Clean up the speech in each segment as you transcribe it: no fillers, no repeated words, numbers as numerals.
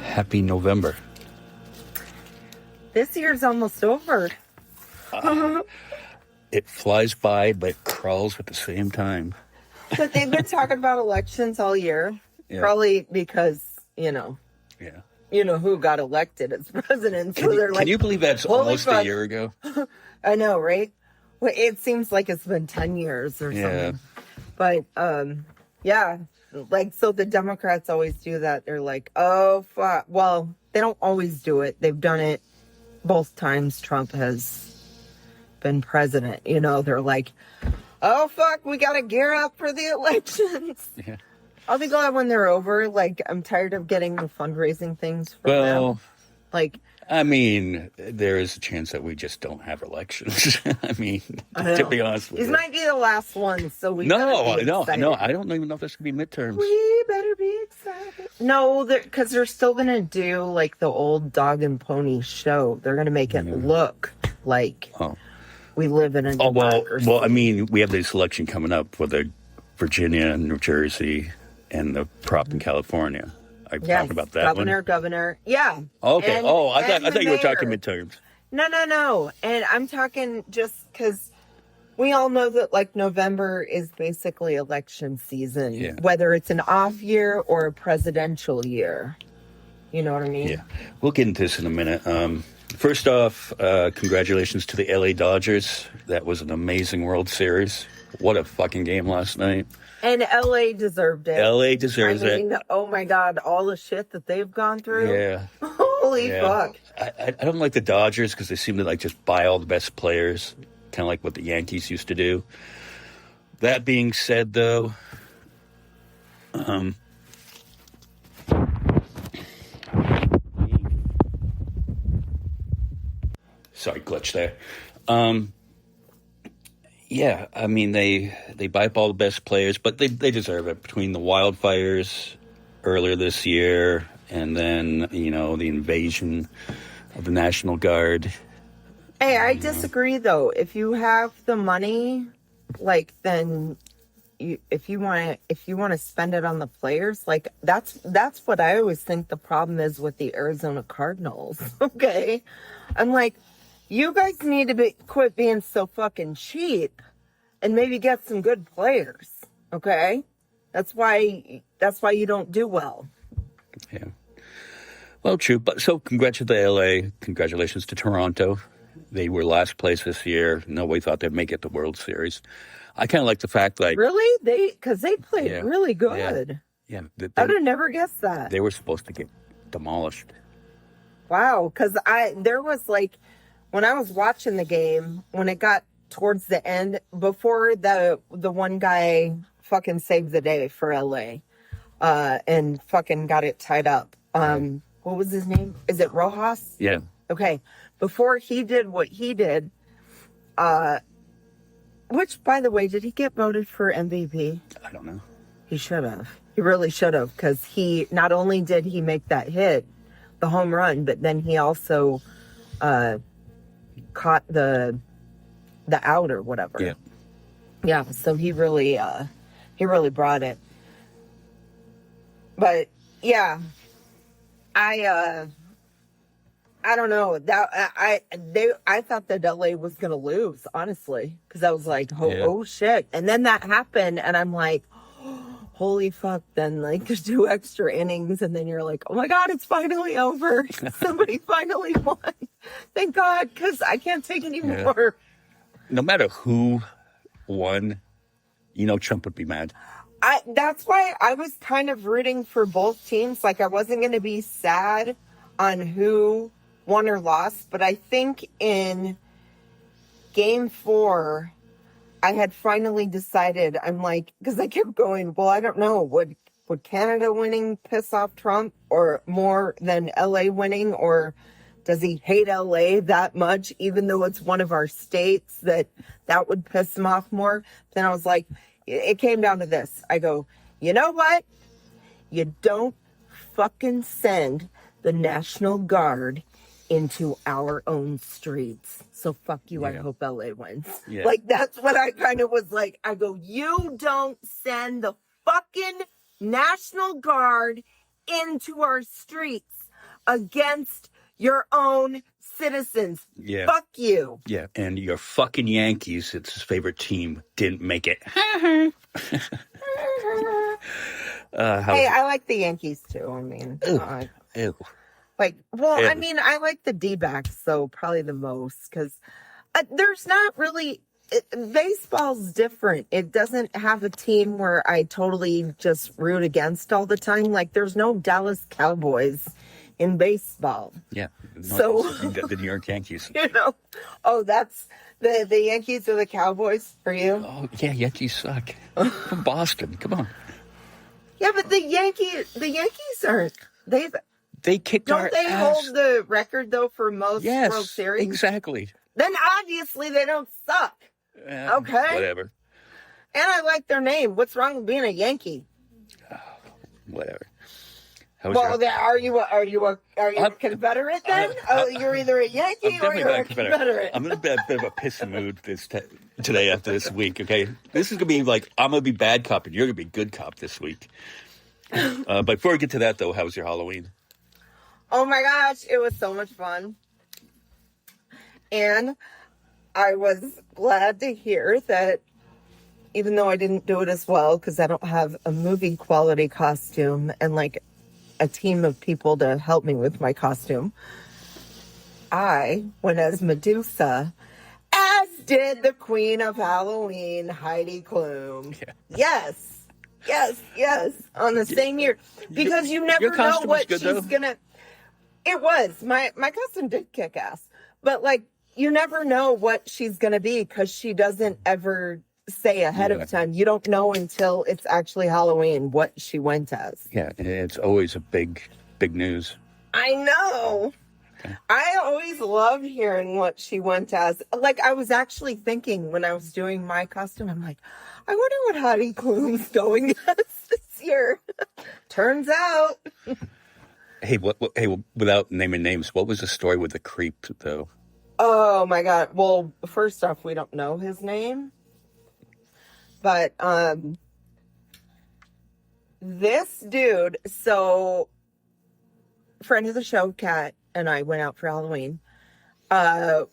Happy November. This year's almost over. It flies by, but crawls at the same time. But they've been talking about elections all year. Yeah. Probably because, you know who got elected as president. So Can you believe that's almost a year ago? I know, right? Well, it seems like it's been 10 years or something. But, so the Democrats always do that. They're like, oh, fuck. Well, they don't always do it. They've done it both times Trump has been president. You know, they're like, oh, fuck, we got to gear up for the elections. Yeah. I'll be glad when they're over. Like, I'm tired of getting the fundraising things from them. Like, I mean, there is a chance that we just don't have elections. I mean, to be honest with you. These might be the last ones, so we No, I don't even know if this could be midterms. We better be excited. No, because they're still going to do, like, the old dog and pony show. They're going to make it look like we live in a democracy. Well, I mean, we have this election coming up for the Virginia and New Jersey and the prop in California. Are you talking about that governor. Yeah. Okay. And, I thought you were talking midterms. No. And I'm talking just because we all know that, like, November is basically election season, whether it's an off year or a presidential year. You know what I mean? Yeah. We'll get into this in a minute. First off, congratulations to the LA Dodgers. That was an amazing World Series. What a fucking game last night. And LA deserved it. LA deserves it. Oh my God, all the shit that they've gone through. Yeah. Holy fuck. I don't like the Dodgers because they seem to like just buy all the best players, kind of like what the Yankees used to do. That being said, though, sorry, glitch there. Yeah, I mean, they buy up all the best players, but they deserve it. Between the wildfires earlier this year and then, the invasion of the National Guard. Hey, I disagree, though. If you have the money, like, then if you want to spend it on the players, like, that's what I always think the problem is with the Arizona Cardinals, okay? I'm like, you guys need to quit being so fucking cheap and maybe get some good players, okay? That's why you don't do well. Yeah. Well, true. But so congratulations to LA. Congratulations to Toronto. They were last place this year. Nobody thought they'd make it to World Series. I kind of like the fact, like... Really? Because they played really good. Yeah. I would have never guessed that. They were supposed to get demolished. Wow. Because there was, like... When I was watching the game, when it got towards the end, before the one guy fucking saved the day for LA, and fucking got it tied up. What was his name? Is it Rojas? Yeah. Okay. Before he did what he did, which, by the way, did he get voted for MVP? I don't know. He should have. He really should have, because he, not only did he make that hit, the home run, but then he also, caught the out or whatever. Yeah, so he really brought it. But yeah, I don't know, that I thought that LA was gonna lose, honestly, because I was like, oh shit, and then that happened, and I'm like, holy fuck. Then, like, there's 2 extra innings, and then you're like, oh my God, it's finally over. Somebody finally won. Thank God, because I can't take any more. No matter who won, Trump would be mad. That's why I was kind of rooting for both teams. Like, I wasn't going to be sad on who won or lost, but I think in Game 4, I had finally decided, I'm like, because I kept going, well, I don't know, would Canada winning piss off Trump or more than LA winning, or does he hate LA that much, even though it's one of our states, that would piss him off more? Then I was like, it came down to this. I go, you know what? You don't fucking send the National Guard into our own streets. So fuck you, I Yeah. hope LA wins. Yeah. Like, that's what I kind of was like. I go, you don't send the fucking National Guard into our streets against your own citizens. Yeah. Fuck you. Yeah. And your fucking Yankees, it's his favorite team, didn't make it. Hey, I like the Yankees too. I mean, Ew. like, well, Yeah. I mean, I like the D-backs, so probably the most, because there's not really, baseball's different. It doesn't have a team where I totally just root against all the time. Like, there's no Dallas Cowboys in baseball. Yeah. So- You got the New York Yankees. You know? Oh, that's the Yankees or the Cowboys for you? Oh, yeah, Yankees suck. From Boston. Come on. Yeah, but the Yankees aren't. They kicked our Don't they ass. hold the record, though, for most Yes, World Series? exactly. Then obviously they don't suck. Okay. Whatever. And I like their name. What's wrong with being a Yankee? Whatever. How was Well, your- then are you a I'm- Confederate then? You're either a Yankee I'm or definitely you're not a Confederate. I'm in a bit of a pissy mood today after this week, okay? This is going to be like, I'm going to be bad cop and you're going to be good cop this week. But before we get to that, though, how was your Halloween? Oh my gosh, it was so much fun. And I was glad to hear that even though I didn't do it as well, because I don't have a movie quality costume and like a team of people to help me with my costume, I went as Medusa, as did the Queen of Halloween, Heidi Klum. Yeah. Yes. On the same year. Because you never your know costume was what good, she's though. gonna. It was. My costume did kick ass. But like, you never know what she's gonna be because she doesn't ever say ahead Yeah. of time. You don't know until it's actually Halloween what she went as. Yeah, it's always a big news. I know. Okay. I always loved hearing what she went as. Like, I was actually thinking when I was doing my costume, I'm like, I wonder what Heidi Klum's going as this year. Turns out. Hey, without naming names, what was the story with the creep, though? Oh my God. Well, first off, we don't know his name. But this dude, so friend of the show, Kat, and I went out for Halloween.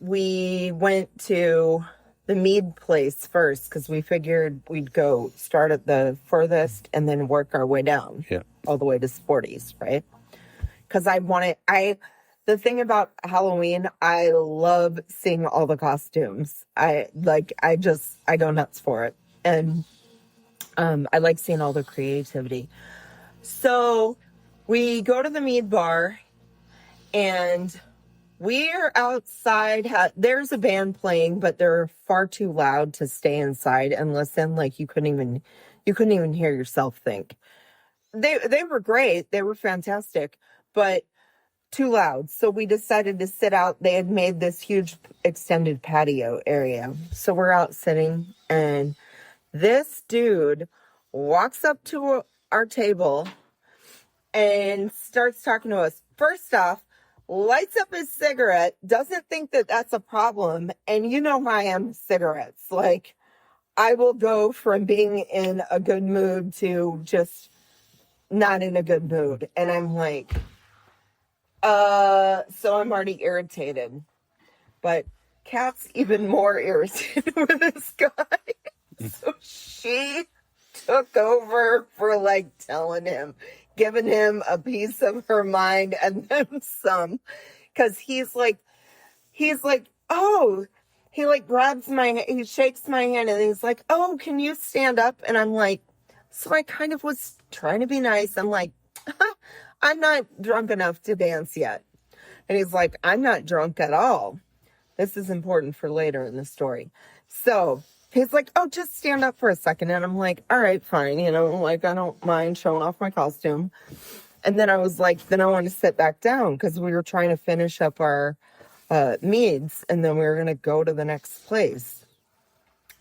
We went to the Mead place first because we figured we'd go start at the furthest and then work our way down. Yeah. All the way to Sporties, right? Because the thing about Halloween, I love seeing all the costumes. I go nuts for it. And I like seeing all the creativity. So we go to the Mead bar and we're outside. There's a band playing, but they're far too loud to stay inside and listen. Like you couldn't even hear yourself think. They were great. They were fantastic, but too loud. So we decided to sit out. They had made this huge extended patio area. So we're out sitting and this dude walks up to our table and starts talking to us. First off, lights up his cigarette, doesn't think that that's a problem. And you know how I am with cigarettes. Like, I will go from being in a good mood to just not in a good mood. And I'm like, so I'm already irritated. But Kat's even more irritated with this guy. So she took over for like telling him, giving him a piece of her mind and then some. Cause he's like, oh, he like grabs he shakes my hand and he's like, oh, can you stand up? And I'm like, so I kind of was trying to be nice. I'm like, I'm not drunk enough to dance yet. And he's like, I'm not drunk at all. This is important for later in the story. So he's like, oh, just stand up for a second. And I'm like, all right, fine. You know, like, I don't mind showing off my costume. And then I was like, then I want to sit back down because we were trying to finish up our meads. And then we were going to go to the next place.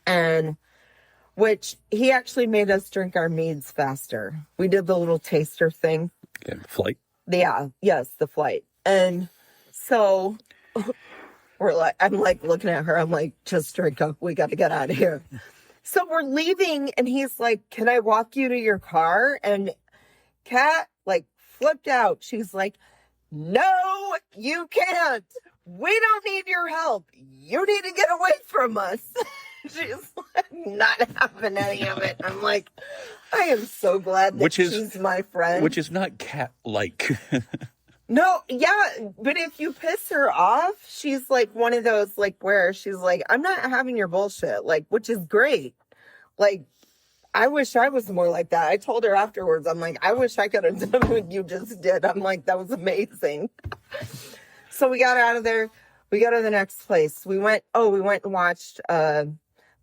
And which he actually made us drink our meads faster. We did the little taster thing Yeah, flight. Yeah, yes, the flight. And so I'm like looking at her. I'm like, just drink up. We got to get out of here. So we're leaving, and he's like, can I walk you to your car? And Kat like flipped out. She's like, no, you can't. We don't need your help. You need to get away from us. She's like, not having any of it. I'm like, I am so glad that she's my friend. Which is not cat-like. No, yeah, but if you piss her off, she's like one of those, like, where she's like, I'm not having your bullshit, like, which is great. Like, I wish I was more like that. I told her afterwards, I'm like, I wish I could have done what you just did. I'm like, that was amazing. So we got out of there. We go to the next place. We went and watched the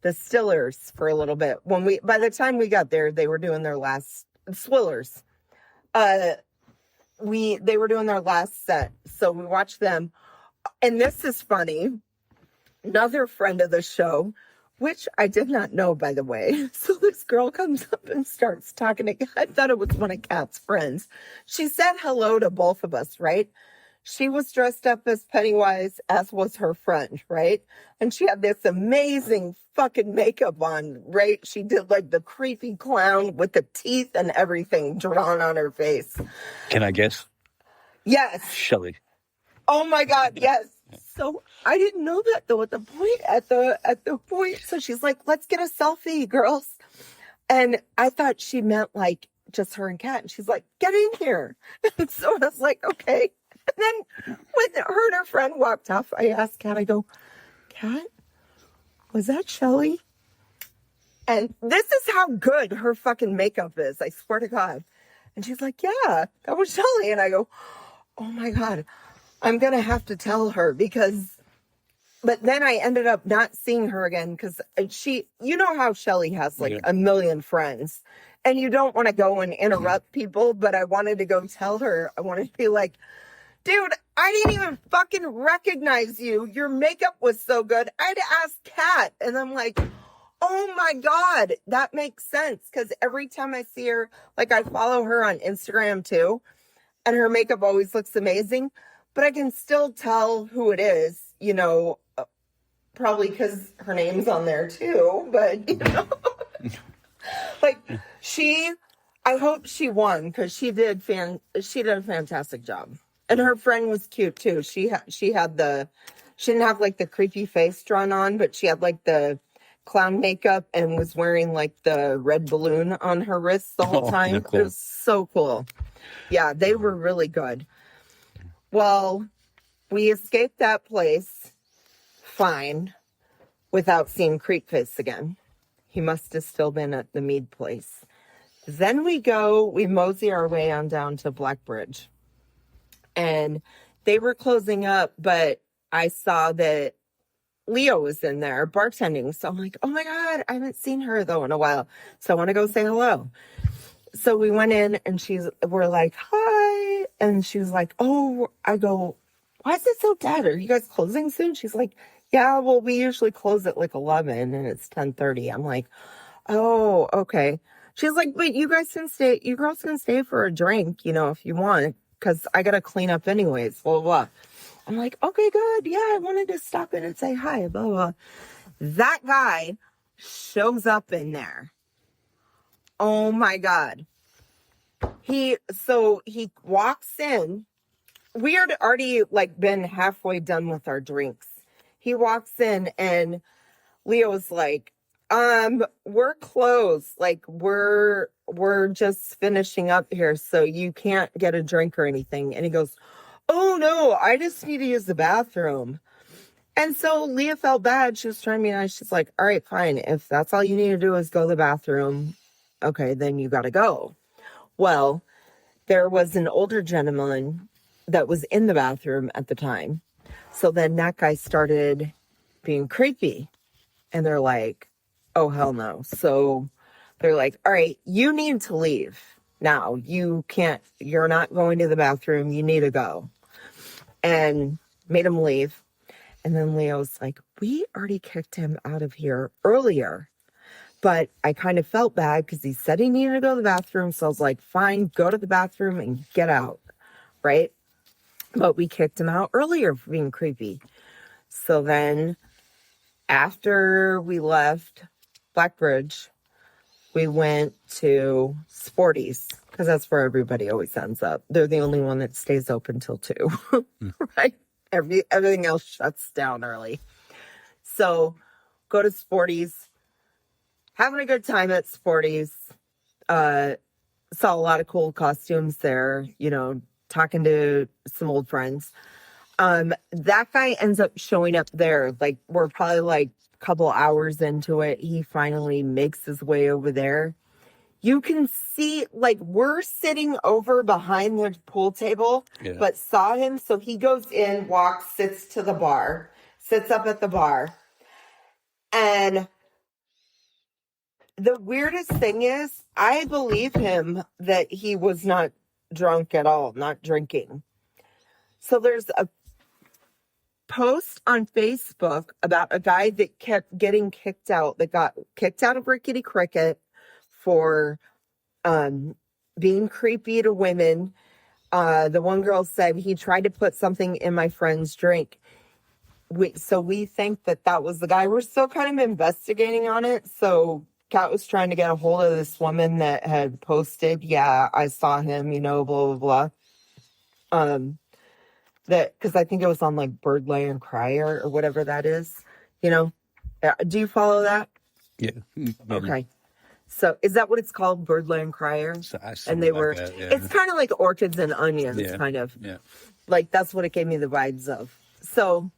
Stillers for a little bit. By the time we got there, they were doing their last Swillers. They were doing their last set. So we watched them. And this is funny. Another friend of the show, which I did not know, by the way. So this girl comes up and starts talking to, I thought it was one of Kat's friends. She said hello to both of us, right? She was dressed up as Pennywise, as was her friend, right? And she had this amazing fucking makeup on, right? She did like the creepy clown with the teeth and everything drawn on her face. Can I guess? Yes. Shelley. Oh my God, yes. So I didn't know that though at the point. So she's like, let's get a selfie, girls. And I thought she meant like just her and Kat. And she's like, get in here. And so I was like, okay. And then when her and her friend walked off, I asked Kat, I go, Kat, was that Shelley? And this is how good her fucking makeup is. I swear to God. And she's like, yeah, that was Shelley. And I go, oh my God, I'm going to have to tell her but then I ended up not seeing her again because you know how Shelley has like a million friends and you don't want to go and interrupt people, but I wanted to go tell her. I wanted to be like, dude, I didn't even fucking recognize you. Your makeup was so good. I'd ask Kat. And I'm like, oh my God, that makes sense. Because every time I see her, like I follow her on Instagram too. And her makeup always looks amazing. But I can still tell who it is, you know, probably because her name's on there too. But, you know, like I hope she won because she did a fantastic job. And her friend was cute too. She didn't have like the creepy face drawn on, but she had like the clown makeup and was wearing like the red balloon on her wrist the whole time. Cool. It was so cool. Yeah, they were really good. Well, we escaped that place fine without seeing Creepface again. He must have still been at the Mead place. Then we mosey our way on down to Blackbridge. And they were closing up, but I saw that Leo was in there bartending. So I'm like, oh my God, I haven't seen her though in a while. So I want to go say hello. So we went in and we're like, hi. And she was like, oh, I go, why is it so dead? Are you guys closing soon? She's like, yeah, well, we usually close at like 11 and it's 10:30. I'm like, oh, okay. She's like, but you girls can stay for a drink, you know, if you want. Because I got to clean up anyways, blah, blah, blah. I'm like, okay, good. Yeah, I wanted to stop in and say hi, blah, blah. That guy shows up in there. Oh, my God. He walks in. We had already, like, been halfway done with our drinks. He walks in, and Leo's like, we're closed. Like, we're just finishing up here, so you can't get a drink or anything. And he goes, oh no, I just need to use the bathroom. And so Leah felt bad. She was trying to be nice. She's like, all right, fine. If that's all you need to do is go to the bathroom, okay, then you got to go. Well, there was an older gentleman that was in the bathroom at the time. So then that guy started being creepy. And they're like, oh, hell no. So they're like, all right, you need to leave now. You're not going to the bathroom. You need to go. And made him leave. And then Leo's like, we already kicked him out of here earlier. But I kind of felt bad because he said he needed to go to the bathroom. So I was like, fine, go to the bathroom and get out. Right. But we kicked him out earlier for being creepy. So then after we left Blackbridge, we went to Sporty's because that's where everybody always ends up. They're the only one that stays open till 2, right? Everything else shuts down early. So go to Sporty's, having a good time at Sporty's. Saw a lot of cool costumes there, talking to some old friends. That guy ends up showing up there. Like, we're probably like a couple hours into it. He finally makes his way over there. You can see, like, we're sitting over behind the pool table, but saw him. So he goes in, walks, sits to the bar, sits up at the bar. And the weirdest thing is, I believe him that he was not drunk at all, not drinking. So there's a post on Facebook about a guy that kept getting kicked out, that got kicked out of Rickety Cricket for being creepy to women. The one girl said he tried to put something in my friend's drink. So we think that was the guy. We're still kind of investigating on it. So Kat was trying to get a hold of this woman that had posted, yeah, I saw him, blah, blah, blah. That, because I think it was on like Birdland Crier or whatever that is, do you follow that? Yeah. Okay. So is that what it's called? Birdland Crier? And they were, that, yeah. It's kind of like Orchids and Onions, kind of. Yeah. Like, that's what it gave me the vibes of. So,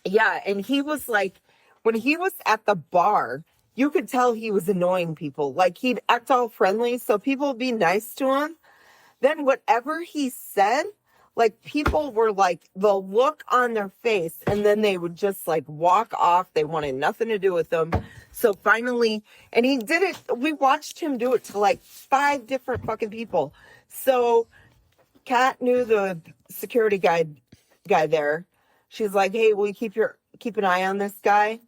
yeah. And he was like, when he was at the bar, you could tell he was annoying people. Like, he'd act all friendly, so people would be nice to him. Then whatever he said, like, people were like, the look on their face, and then they would just like walk off. They wanted nothing to do with them. So finally, and he did it. We watched him do it to like 5 different fucking people. So Kat knew the security guy there. She's like, hey, will you keep an eye on this guy?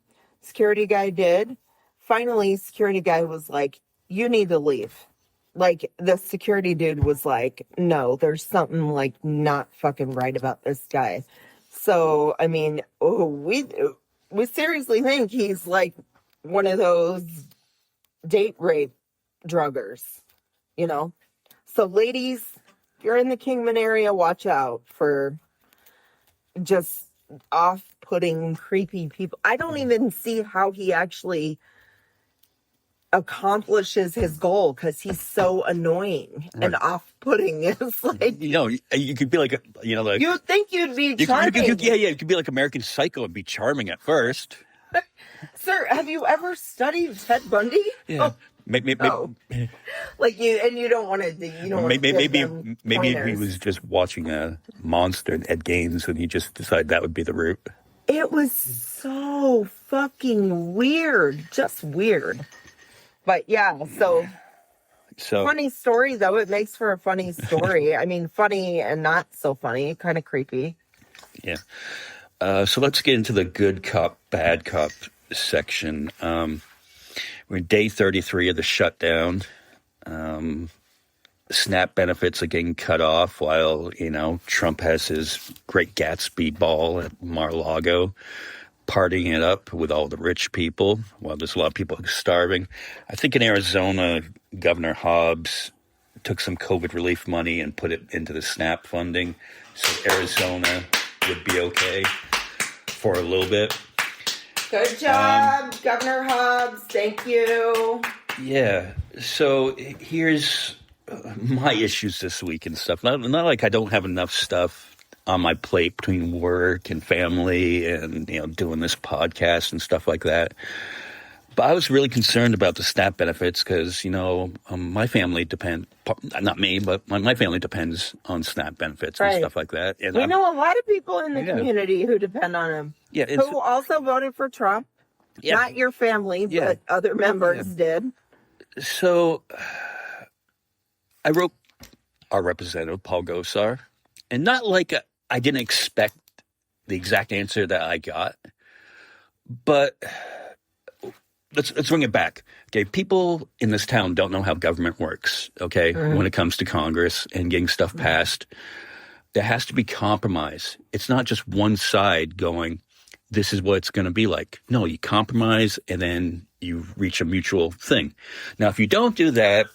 Security guy did. Finally, security guy was like, you need to leave. Like, the security dude was like, no, there's something like not fucking right about this guy. So, I mean, we seriously think he's like one of those date rape druggers, So ladies, if you're in the Kingman area, watch out for just off-putting, creepy people. I don't even see how he actually accomplishes his goal because he's so annoying and off-putting. It's like, you could be like, like you think you'd be charming. You could be like American Psycho and be charming at first. Sir, have you ever studied Ted Bundy? Yeah. Oh. Maybe Like you don't want to. Maybe he was just watching a Monster and Ed Gaines, and he just decided that would be the route. It was so fucking weird, just weird. But yeah, so funny story though. It makes for a funny story. I mean, funny and not so funny, kind of creepy. Yeah. So let's get into the good cop, bad cop section. We're in day 33 of the shutdown. SNAP benefits are getting cut off while, Trump has his Great Gatsby ball at Mar-a-Lago, partying it up with all the rich people while there's a lot of people starving. I think in Arizona, Governor Hobbs took some COVID relief money and put it into the SNAP funding. So Arizona would be okay for a little bit. Good job, Governor Hobbs. Thank you. Yeah. So here's my issues this week and stuff. Not like I don't have enough stuff on my plate between work and family and, doing this podcast and stuff like that. But I was really concerned about the SNAP benefits because, my family not me, but my family depends on SNAP benefits and stuff like that. And we know a lot of people in the community who depend on them. Yeah, who also voted for Trump. Yeah. Not your family, but other members did. So I wrote our representative, Paul Gosar, and not like I didn't expect the exact answer that I got, but let's bring it back. Okay, people in this town don't know how government works. Okay, when it comes to Congress and getting stuff passed, there has to be compromise. It's not just one side going, "This is what it's going to be like." No, you compromise and then you reach a mutual thing. Now, if you don't do that,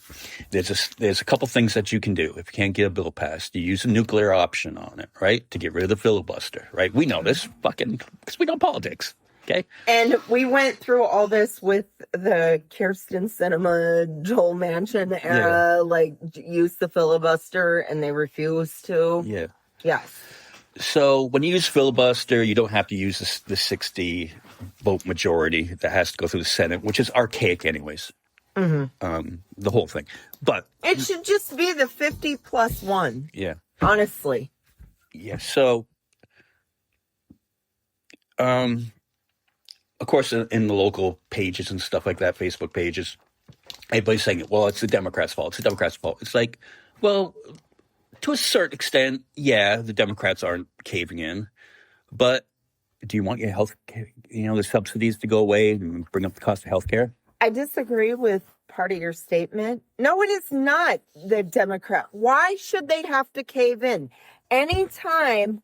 there's a couple things that you can do. If you can't get a bill passed, you use a nuclear option on it, right, to get rid of the filibuster, right? We know this, because we know politics. Okay. And we went through all this with the Kirsten Sinema, Joel Manchin era, use the filibuster, and they refused to. Yeah. Yes. So when you use filibuster, you don't have to use the 60 vote majority that has to go through the Senate, which is archaic anyways. The whole thing. But it should just be the 50 plus 1. Yeah. Honestly. Yeah. So, of course, in the local pages and stuff like that, Facebook pages, everybody's saying, well, it's the Democrats' fault. It's the Democrats' fault. It's like, well, to a certain extent, yeah, the Democrats aren't caving in. But do you want your the subsidies to go away and bring up the cost of health care? I disagree with part of your statement. No, it is not the Democrat. Why should they have to cave in? Anytime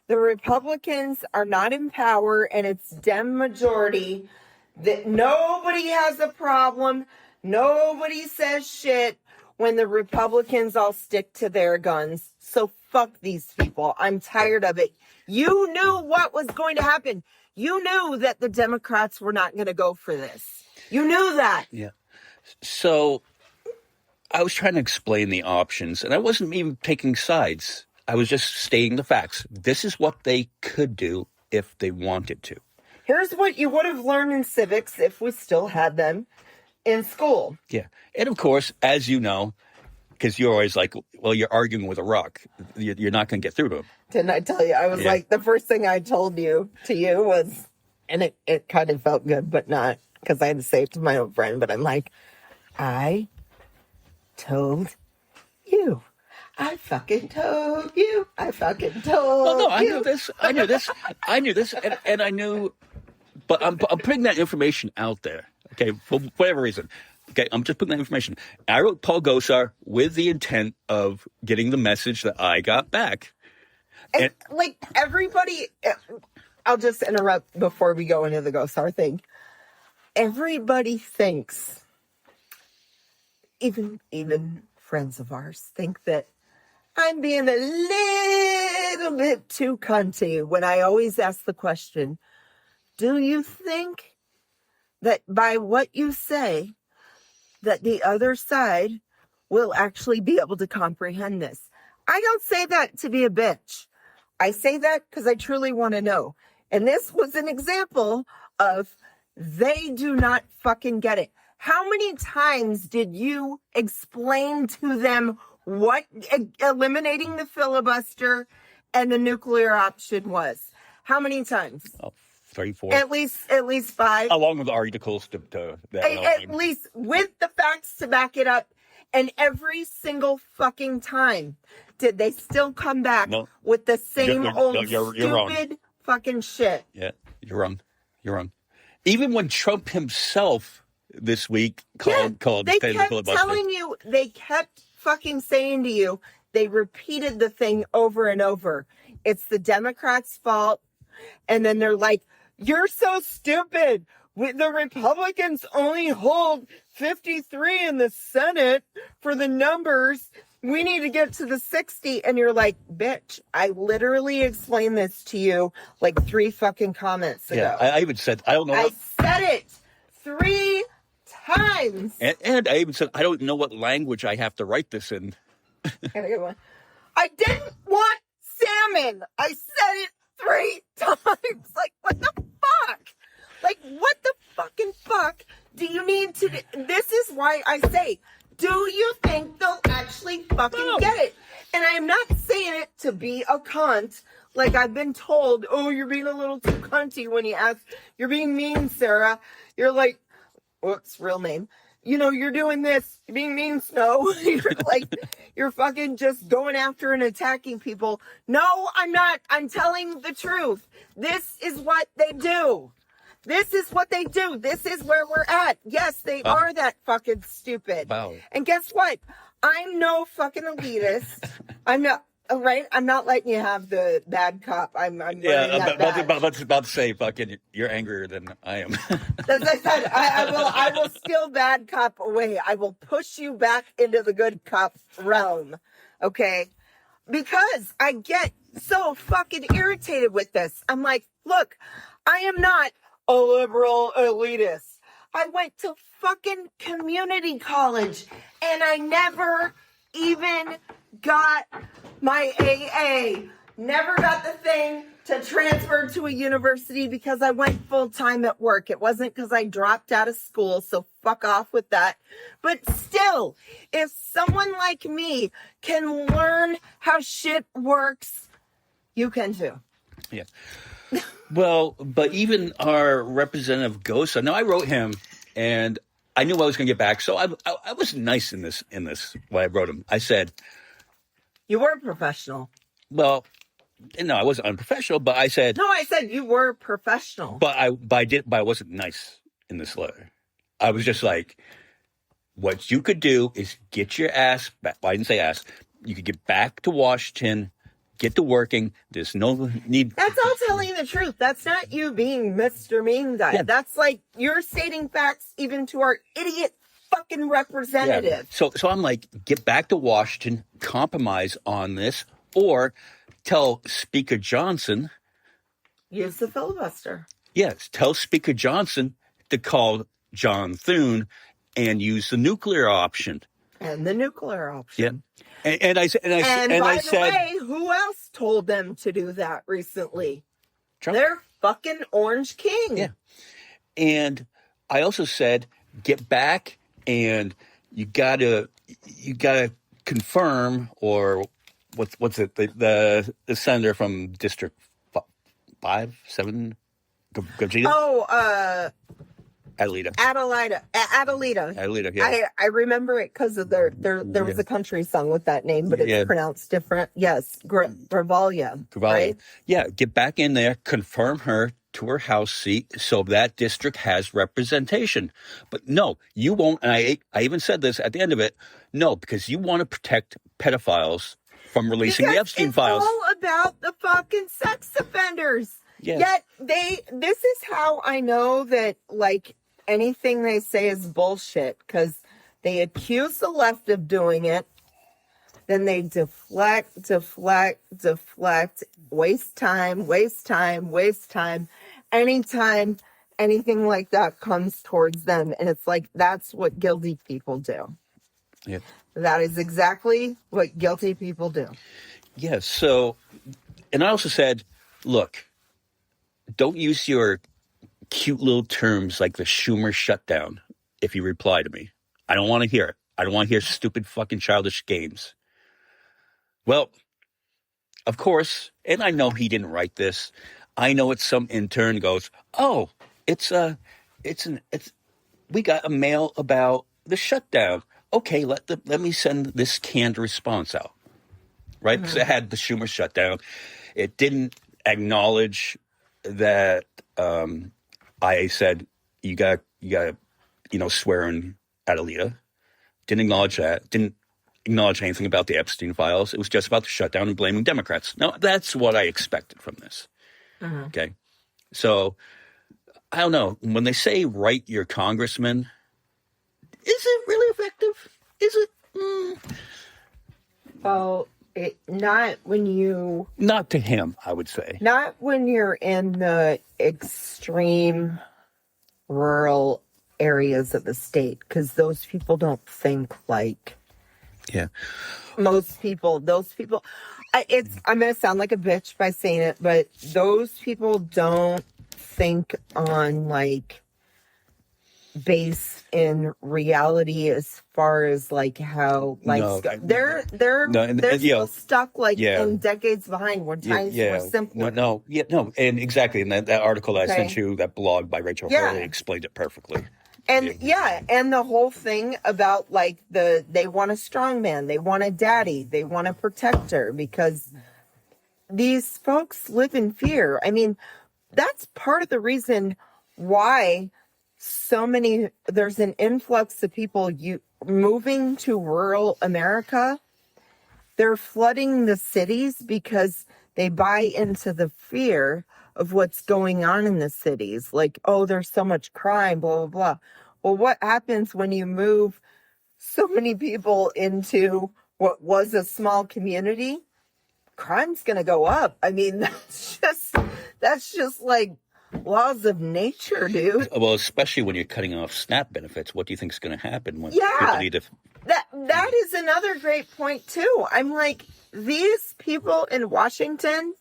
the Republicans are not in power and it's Dem majority, that nobody has a problem. Nobody says shit when the Republicans all stick to their guns. So fuck these people. I'm tired of it. You knew what was going to happen. You knew that the Democrats were not going to go for this. You knew that. Yeah. So I was trying to explain the options, and I wasn't even taking sides. I was just stating the facts. This is what they could do if they wanted to. Here's what you would have learned in civics if we still had them in school. Yeah. And of course, as you know, because you're always like, well, you're arguing with a rock. You're not going to get through to him. Didn't I tell you? I was like, the first thing I told you was, and it kind of felt good, but not, because I had to say it to my own friend, but I'm like, I told you. I fucking told you. I fucking told well, no, you. I knew this, and I knew, but I'm putting that information out there, okay, for whatever reason. Okay, I'm just putting that information. I wrote Paul Gosar with the intent of getting the message that I got back. And like everybody, I'll just interrupt before we go into the Gosar thing. Everybody thinks, even friends of ours, think that I'm being a little bit too cunty when I always ask the question, do you think that by what you say, that the other side will actually be able to comprehend this? I don't say that to be a bitch. I say that because I truly want to know. And this was an example of they do not fucking get it. How many times did you explain to them what eliminating the filibuster and the nuclear option was? How many times? Oh, 3, 4. At least 5. Along with the articles to at least with the facts to back it up. And every single fucking time did they still come back with the same you're stupid wrong. Fucking shit. Yeah, you're wrong. Even when Trump himself this week called they the kept filibuster. telling you, they kept fucking saying to you, they repeated the thing over and over. It's the Democrats' fault. And then they're like, you're so stupid. The Republicans only hold 53 in the Senate for the numbers. We need to get to the 60. And you're like, bitch, I literally explained this to you like 3 fucking comments ago. Yeah, I even said, I don't know. I said it 3 times. And I even said, I don't know what language I have to write this in. I didn't want salmon. I said it 3 times. Like, what the fuck? Like, what the fucking fuck do you need to... This is why I say, do you think they'll actually fucking get it? And I am not saying it to be a cunt. Like, I've been told, oh, you're being a little too cunty when you ask. You're being mean, Sarah. You're like, whoops, real name. You know, you're doing this. You're being mean, Snow. You're like, you're fucking just going after and attacking people. No, I'm not. I'm telling the truth. This is what they do. This is what they do. This is where we're at. Yes, they are that fucking stupid. Wow. And guess what? I'm no fucking elitist. I'm not. Right, I'm not letting you have the bad cop. I'm wearing that badge. about to say, fucking, you're angrier than I am. As I said, I will steal bad cop away. I will push you back into the good cop realm. Okay? Because I get so fucking irritated with this. I'm like, look, I am not a liberal elitist. I went to fucking community college and I never even got my AA. Never got the thing to transfer to a university because I went full time at work. It wasn't because I dropped out of school, so fuck off with that. But still, if someone like me can learn how shit works, you can too. Yeah. Well, but even our representative Gosa, now I wrote him and I knew I was going to get back. So I was nice in this when I wrote him. I said, you were professional. Well, no, I wasn't unprofessional, but I said. No, I said you were professional. But I wasn't nice in this letter. I was just like, what you could do is get your ass back. Well, I didn't say ass. You could get back to Washington, get to working. There's no need. That's all telling the truth. That's not you being Mr. Mean Guy. Yeah. That's like you're stating facts even to our idiot fucking representative. Yeah. So I'm like, get back to Washington, compromise on this, or tell Speaker Johnson. Use the filibuster. Yes, tell Speaker Johnson to call John Thune and use the nuclear option. And the nuclear option. Yeah. And I said, by the way, who else told them to do that recently? Trump. Their fucking Orange King. Yeah. And I also said, get back and you gotta confirm, or what's it? The senator from District 7, Gogeta? Oh, Adelita. Adelita. Yeah. I remember it because of there was a country song with that name, but it's pronounced different. Yes, Gravalia. Right? Yeah, get back in there, confirm her to her House seat so that district has representation. But no, you won't. And I even said this at the end of it. No, because you want to protect pedophiles from releasing the Epstein files. It's all about the fucking sex offenders. Yeah. Yet this is how I know that like anything they say is bullshit, because they accuse the left of doing it. Then they deflect, waste time. Anytime anything like that comes towards them. And it's like, that's what guilty people do. Yeah. That is exactly what guilty people do. Yeah. So, and I also said, look, don't use your cute little terms like the Schumer shutdown if you reply to me. I don't want to hear it. I don't want to hear stupid fucking childish games. Well, of course, and I know he didn't write this. I know it's some intern goes, oh, we got a mail about the shutdown. Okay, let me send this canned response out, right? Because it had the Schumer shutdown. It didn't acknowledge that I said you got swear in Adelita. Didn't acknowledge that. Didn't acknowledge anything about the Epstein files. It was just about the shutdown and blaming Democrats. Now, that's what I expected from this. Okay. So, I don't know. When they say write your congressman, is it really effective? Is it? Well, not when you... Not to him, I would say. Not when you're in the extreme rural areas of the state, because those people don't think like... Yeah. Most people, those people, I'm going to sound like a bitch by saying it, but those people don't think on like base in reality as far as like how like they're still stuck like in decades behind when times were simpler. No, and exactly. And that article I sent you, that blog by Rachel Hurley explained it perfectly. And and the whole thing about like they want a strong man, they want a daddy, they want a protector, because these folks live in fear. I mean, that's part of the reason why there's an influx of people moving to rural America. They're flooding the cities because they buy into the fear of what's going on in the cities. Like, oh, there's so much crime, blah, blah, blah. Well, what happens when you move so many people into what was a small community? Crime's going to go up. I mean, that's just like laws of nature, dude. Well, especially when you're cutting off SNAP benefits, what do you think is going to happen when Yeah. people need to? That is another great point too. I'm like, these people in Washington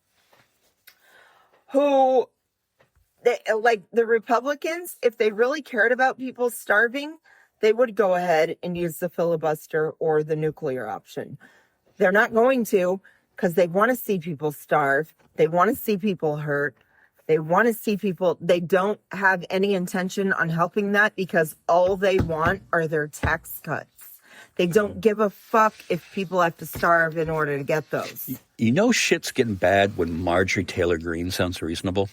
who, like the Republicans, if they really cared about people starving, they would go ahead and use the filibuster or the nuclear option. They're not going to, because they want to see people starve. They want to see people hurt. They want to see people. They don't have any intention on helping that because all they want are their tax cuts. They don't give a fuck if people have to starve in order to get those. You know, shit's getting bad when Marjorie Taylor Greene sounds reasonable.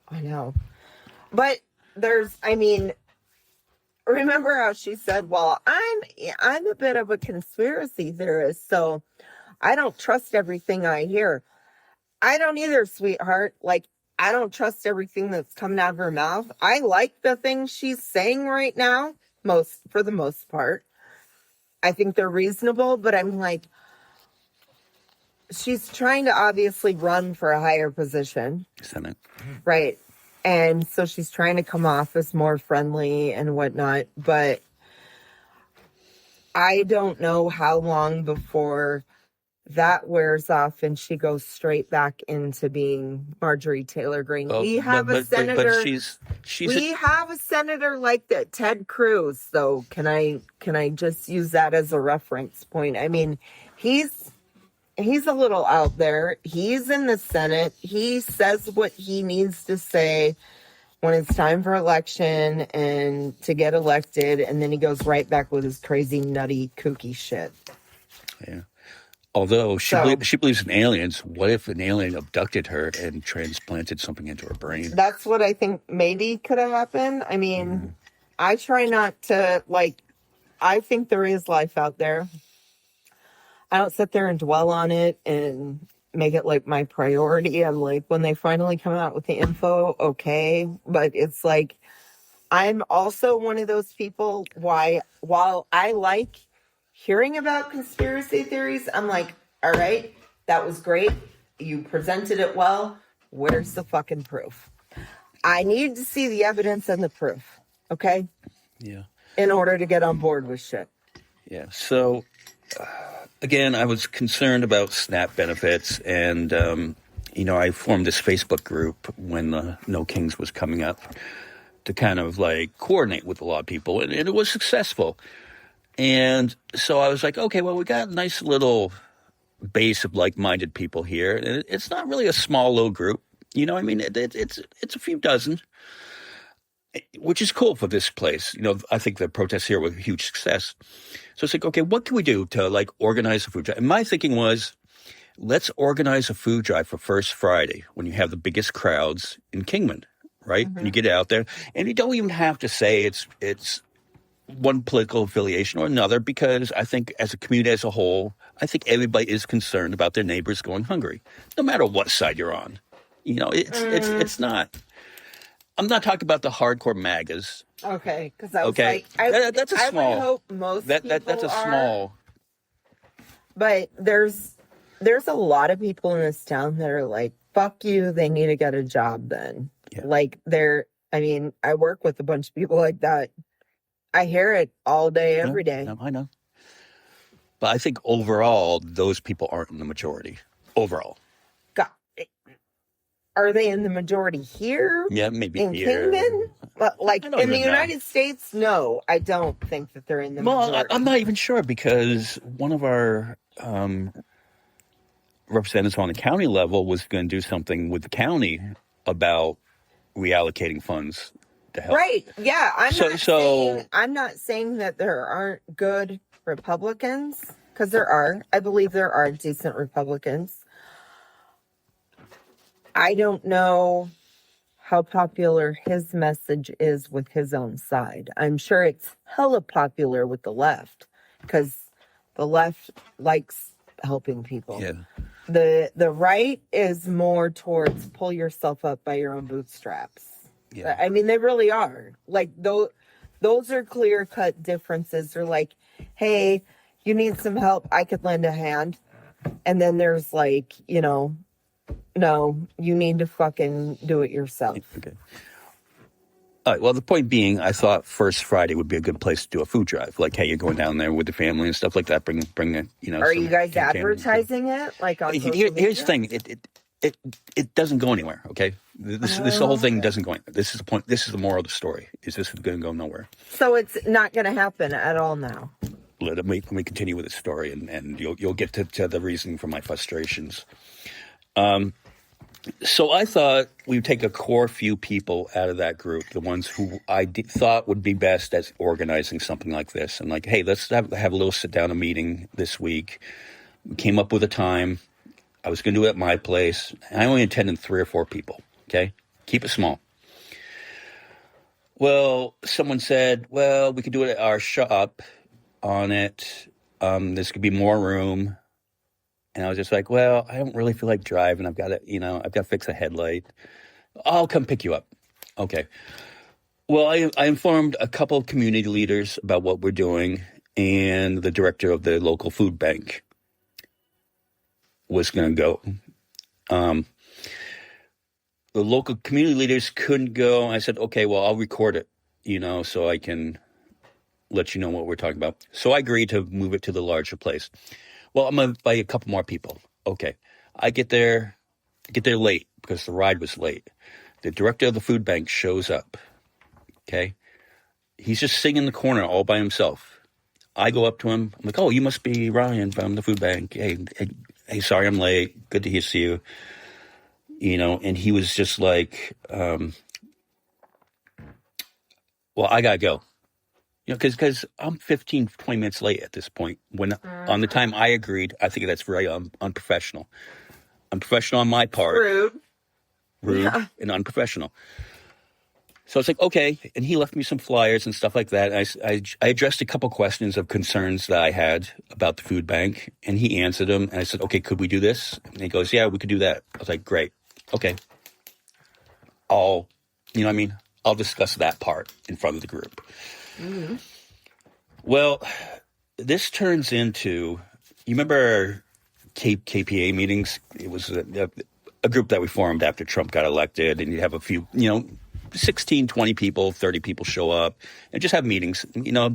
I know. But remember how she said, well, I'm a bit of a conspiracy theorist, so I don't trust everything I hear. I don't either, sweetheart. Like, I don't trust everything that's coming out of her mouth. I like the things she's saying right now, for the most part. I think they're reasonable, but I'm like, she's trying to obviously run for a higher position. Senate. Right. And so she's trying to come off as more friendly and whatnot, but I don't know how long before that wears off and she goes straight back into being Marjorie Taylor Greene. We have a senator. We have a senator like that, Ted Cruz. Though, can I just use that as a reference point? I mean, he's a little out there. He's in the Senate. He says what he needs to say when it's time for election and to get elected, and then he goes right back with his crazy, nutty, kooky shit. Yeah. Although she believes in aliens, what if an alien abducted her and transplanted something into her brain? That's what I think maybe could have happened. I mean, I try not to, I think there is life out there. I don't sit there and dwell on it and make it like my priority. I'm like, when they finally come out with the info, okay. But it's like, I'm also one of those people, while I like hearing about conspiracy theories, I'm like, all right, that was great. You presented it well. Where's the fucking proof? I need to see the evidence and the proof. Okay? Yeah. In order to get on board with shit. Yeah. So, again, I was concerned about SNAP benefits, and, I formed this Facebook group when the No Kings was coming up to kind of coordinate with a lot of people, and it was successful. And so I was like, okay, well, we got a nice little base of like-minded people here. And it's not really a small little group. You know, I mean, it's a few dozen, which is cool for this place. I think the protests here were a huge success. So it's like, okay, what can we do to organize a food drive? And my thinking was, let's organize a food drive for First Friday when you have the biggest crowds in Kingman, right? Mm-hmm. And you get out there, and you don't even have to say it's one political affiliation or another, because I think as a community as a whole, I think everybody is concerned about their neighbors going hungry, no matter what side you're on. It's not. I'm not talking about the hardcore MAGAs. Okay, because I was that's a small. I would hope most people that's a small. But there's a lot of people in this town that are like, fuck you, they need to get a job then. Yeah. I work with a bunch of people like that. I hear it all day, every day. I know. But I think overall, those people aren't in the majority. Overall. God. Are they in the majority here? Yeah, maybe in here. Kingman? But in the United States, no. I don't think that they're in the majority. Well, I'm not even sure, because one of our representatives on the county level was going to do something with the county about reallocating funds to help. Right. Yeah. I'm not saying that there aren't good Republicans, because there are. I believe there are decent Republicans. I don't know how popular his message is with his own side. I'm sure it's hella popular with the left because the left likes helping people. Yeah. The right is more towards pull yourself up by your own bootstraps. Yeah. I mean, they really are. Like, those are clear-cut differences. They're like, hey, you need some help, I could lend a hand. And then there's like, no, you need to fucking do it yourself. Okay. All right. Well, the point being, I thought First Friday would be a good place to do a food drive. Like, hey, you're going down there with the family and stuff like that. Bring it. Are you guys advertising it like on social media? Here's the thing. It doesn't go anywhere. Okay. This whole thing doesn't go anywhere. This is the point. This is the moral of the story. Is this going to go nowhere? So it's not going to happen at all now. Let me continue with the story, and you'll get to the reason for my frustrations. So I thought we would take a core few people out of that group, the ones who I thought would be best at organizing something like this. And like, hey, let's have a little sit-down meeting this week. We came up with a time. I was going to do it at my place. And I only intended 3 or 4 people, okay? Keep it small. Well, someone said, well, we could do it at our shop on it. This could be more room. And I was just like, well, I don't really feel like driving. I've got to fix a headlight. I'll come pick you up. Okay. Well, I informed a couple of community leaders about what we're doing, and the director of the local food bank was going to go. The local community leaders couldn't go. I said, okay, well, I'll record it, so I can let you know what we're talking about. So I agreed to move it to the larger place. Well, I'm going to invite a couple more people. Okay. I get there late because the ride was late. The director of the food bank shows up. Okay. He's just sitting in the corner all by himself. I go up to him. I'm like, oh, you must be Ryan from the food bank. Hey, sorry I'm late. Good to see you. And he was just like, well, I got to go. Because I'm 15, 20 minutes late at this point. When on the time I agreed, I think that's very unprofessional. Unprofessional on my part. Rude yeah. And unprofessional. So it's like, okay. And he left me some flyers and stuff like that. And I addressed a couple questions of concerns that I had about the food bank. And he answered them. And I said, okay, could we do this? And he goes, yeah, we could do that. I was like, great. Okay. I'll discuss that part in front of the group. Mm-hmm. Well, this turns into, you remember KPA meetings? It was a group that we formed after Trump got elected, and you have a few, 16, 20 people, 30 people show up and just have meetings,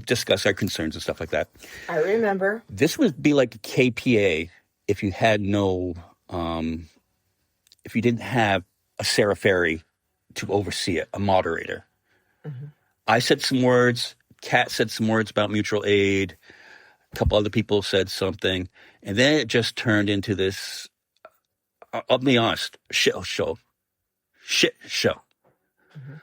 discuss our concerns and stuff like that. I remember. This would be like a KPA if you had if you didn't have a Sarah Ferry to oversee it, a moderator. Mm-hmm. I said some words. Kat said some words about mutual aid. A couple other people said something. And then it just turned into this, I'll be honest, shit show. Mm-hmm.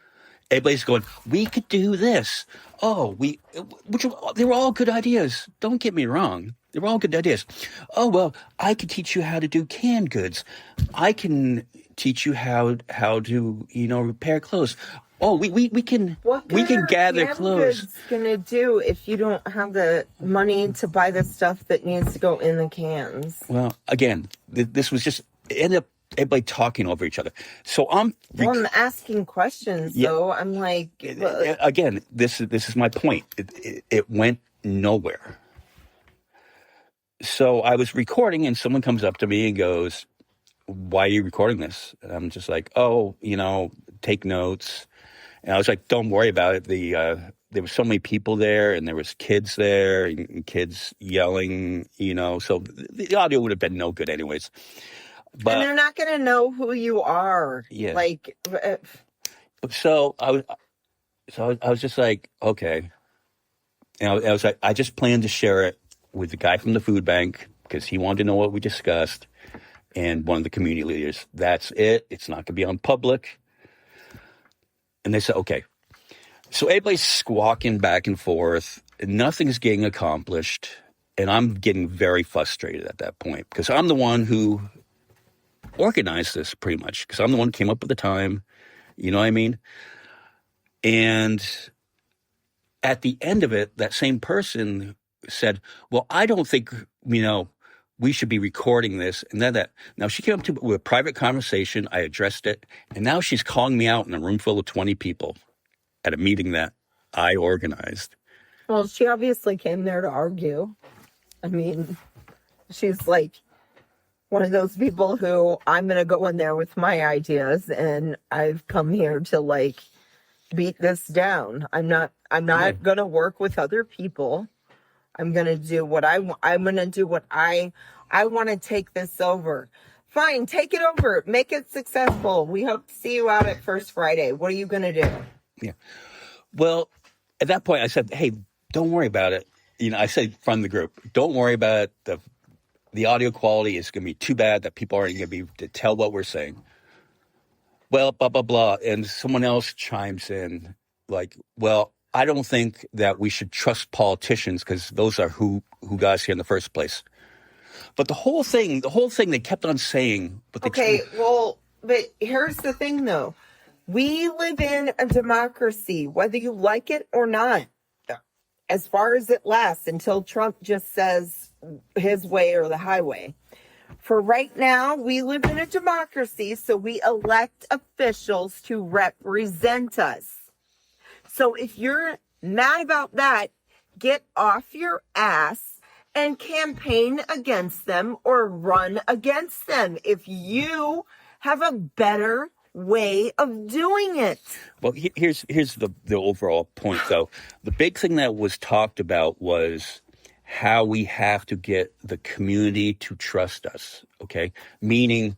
Everybody's going, we could do this. They were all good ideas. Don't get me wrong. They were all good ideas. Oh, well, I could teach you how to do canned goods. I can teach you how to, repair clothes. Oh, we can gather clothes. What's gonna do if you don't have the money to buy the stuff that needs to go in the cans? Well, again, this was just it ended up everybody talking over each other. So I'm asking questions. Though I'm like, again, this is my point. It went nowhere. So I was recording, and someone comes up to me and goes, "Why are you recording this?" And I'm just like, "Oh, take notes." And I was like, don't worry about it. There were so many people there, and there was kids there, and kids yelling, so the audio would have been no good anyways. But, and they're not going to know who you are. Yeah. Like, so I was just like, okay. And I was like, I just planned to share it with the guy from the food bank because he wanted to know what we discussed, and one of the community leaders. That's it. It's not going to be on public. And they said, okay. So everybody's squawking back and forth. And nothing's getting accomplished. And I'm getting very frustrated at that point because I'm the one who organized this pretty much. Because I'm the one who came up with the time. You know what I mean? And at the end of it, that same person said, well, I don't think, we should be recording this. And then now she came up to me with a private conversation. I addressed it. And now she's calling me out in a room full of 20 people at a meeting that I organized. Well, she obviously came there to argue. I mean, she's like one of those people who I'm going to go in there with my ideas, and I've come here to like beat this down. I'm not going to work with other people. I'm going to do what I'm going to do what I want to take this over. Fine, take it over. Make it successful. We hope to see you out at First Friday. What are you going to do? Yeah. Well, at that point I said, hey, don't worry about it. I said from the group, don't worry about it. The audio quality is going to be too bad that people aren't going to be able to tell what we're saying. Well, blah, blah, blah. And someone else chimes in like, well, I don't think that we should trust politicians because those are who got us here in the first place. But the whole thing they kept on saying. But but here's the thing, though. We live in a democracy, whether you like it or not, as far as it lasts until Trump just says his way or the highway. For right now, we live in a democracy, so we elect officials to represent us. So if you're mad about that, get off your ass and campaign against them or run against them if you have a better way of doing it. Well, here's the overall point, though. The big thing that was talked about was how we have to get the community to trust us, okay? Meaning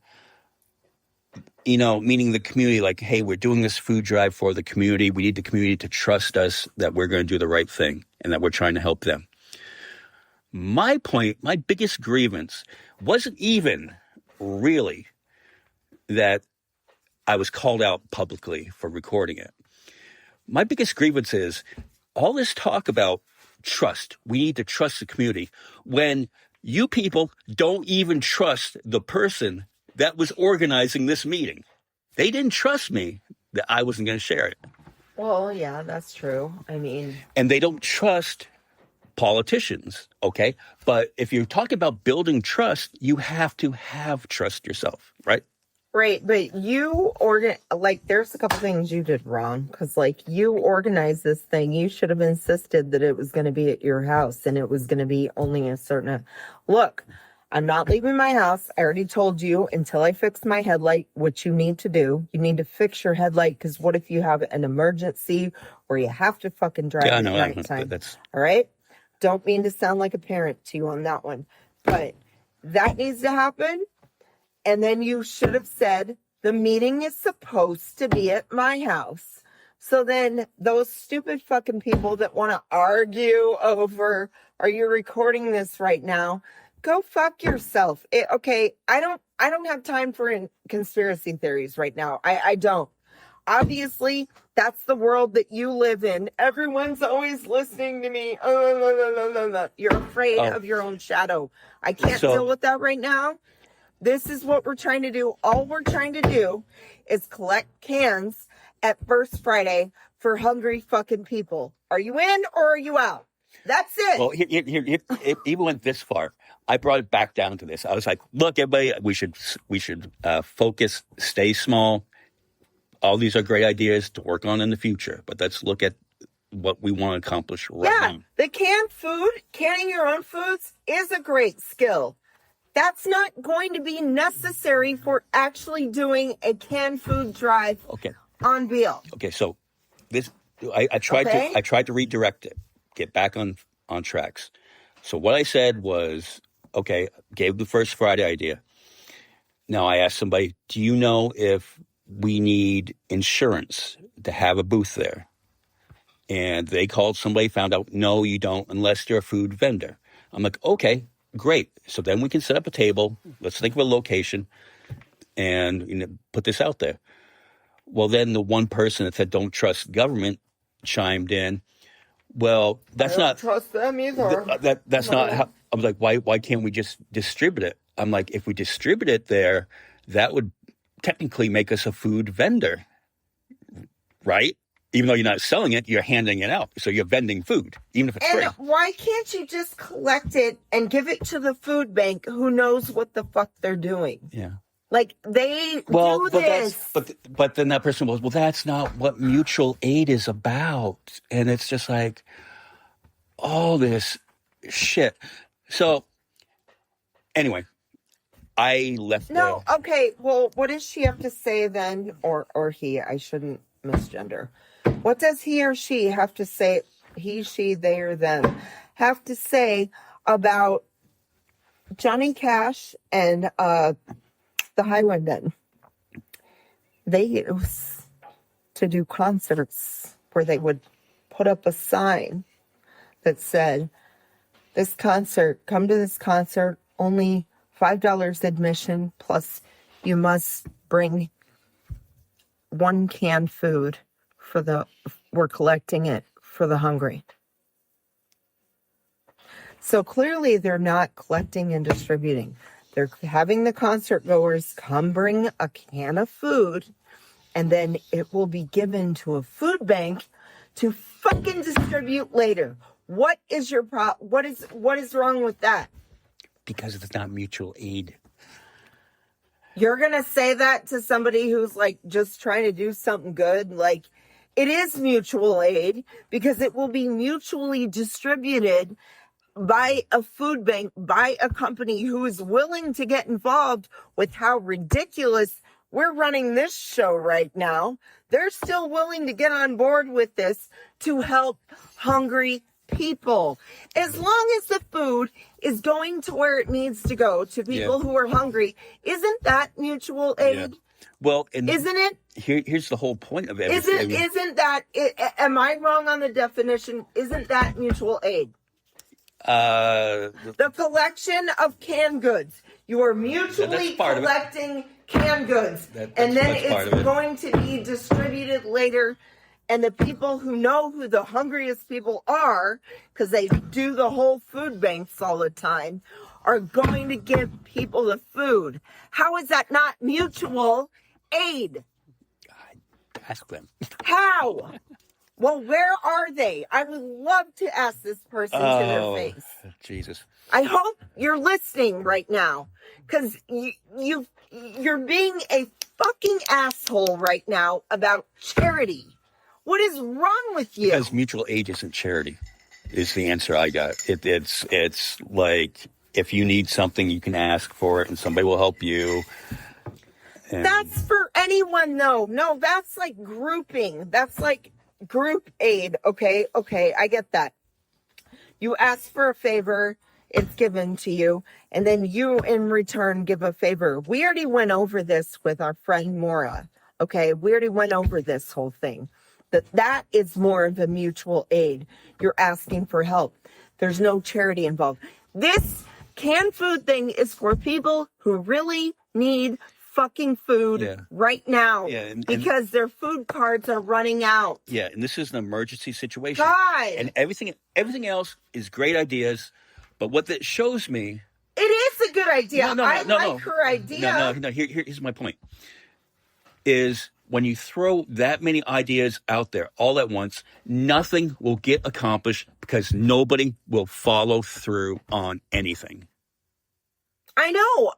the community, like, hey, we're doing this food drive for the community. We need the community to trust us that we're going to do the right thing and that we're trying to help them. My point, my biggest grievance wasn't even really that I was called out publicly for recording it. My biggest grievance is all this talk about trust. We need to trust the community when you people don't even trust the person that was organizing this meeting. They didn't trust me that I wasn't going to share it. Well, yeah, that's true. I mean, and they don't trust politicians, okay? But if you're talking about building trust, you have to have trust yourself, right? Right, but there's a couple things you did wrong because, you organized this thing. You should have insisted that it was going to be at your house and it was going to be only a certain. Look, I'm not leaving my house. I already told you until I fix my headlight, what you need to do. You need to fix your headlight because what if you have an emergency or you have to fucking drive at nighttime? All right? Don't mean to sound like a parent to you on that one, but that needs to happen. And then you should have said, the meeting is supposed to be at my house. So then those stupid fucking people that want to argue over, are you recording this right now? Go fuck yourself. I don't have time for conspiracy theories right now. I don't. Obviously, that's the world that you live in. Everyone's always listening to me. You're afraid of your own shadow. I can't deal with that right now. This is what we're trying to do. All we're trying to do is collect cans at First Friday for hungry fucking people. Are you in or are you out? That's it. Well, it even went this far. I brought it back down to this. I was like, look, everybody, we should focus, stay small. All these are great ideas to work on in the future, but let's look at what we want to accomplish right now. The canning your own foods is a great skill. That's not going to be necessary for actually doing a canned food drive on Beale. Okay, so this I tried to redirect it, get back on tracks. So what I said was, gave the First Friday idea. Now I asked somebody, do you know if we need insurance to have a booth there? And they called somebody, found out, no, you don't, unless you're a food vendor. I'm like, okay, great. So then we can set up a table. Let's think of a location and put this out there. Well, then the one person that said don't trust government chimed in. Well, that's I don't not trust them either. That's not how. I was like, why can't we just distribute it? I'm like, if we distribute it there, that would technically make us a food vendor. right? Even though you're not selling it, you're handing it out. So you're vending food, even if it's free. And why can't you just collect it and give it to the food bank who knows what the fuck they're doing? Yeah. Like, they Well, do but this. but then that person goes, well, that's not what mutual aid is about. And it's just like all this shit. So anyway, I left. No, okay. Well, what does she have to say then? Or he, I shouldn't misgender. What does he or she have to say? He, she, they, or them have to say about Johnny Cash and the Highwaymen? They used to do concerts where they would put up a sign that said, "This concert, come to this concert, only $5 admission, plus you must bring one canned food we're collecting it for the hungry." So clearly they're not collecting and distributing. They're having the concert goers come bring a can of food, and then it will be given to a food bank to fucking distribute later. What is your what is wrong with that? Because it's not mutual aid. You're going to say that to somebody who's like just trying to do something good? Like, it is mutual aid because it will be mutually distributed by a food bank, by a company who is willing to get involved with how ridiculous we're running this show right now. They're still willing to get on board with this to help hungry people. As long as the food is going to where it needs to go, to people who are hungry, isn't that mutual aid? Yeah. Well, and isn't it? Here's the whole point of everything. Isn't that? Am I wrong on the definition? Isn't that mutual aid? The collection of canned goods. You are mutually collecting canned goods, and then it's going to be distributed later. And the people who know who the hungriest people are, because they do the whole food banks all the time, are going to give people the food. How is that not mutual aid? Ask them. How? Well, where are they? I would love to ask this person to their face. Jesus. I hope you're listening right now, because you're being a fucking asshole right now about charity. What is wrong with you? Because mutual aid isn't charity, is the answer I got. It's like, if you need something, you can ask for it, and somebody will help you. And that's for anyone, though. No, that's like grouping. That's like group aid. Okay, I get that. You ask for a favor, it's given to you, and then you in return give a favor. We already went over this with our friend Maura. Okay, we already went over this whole thing. That is more of a mutual aid. You're asking for help. There's no charity involved. This canned food thing is for people who really need fucking food right now, because their food cards are running out. Yeah, and this is an emergency situation. God. And everything else is great ideas, but what that shows me... It is a good idea. I like her idea. No. Here's my point. Is when you throw that many ideas out there all at once, nothing will get accomplished because nobody will follow through on anything. I know.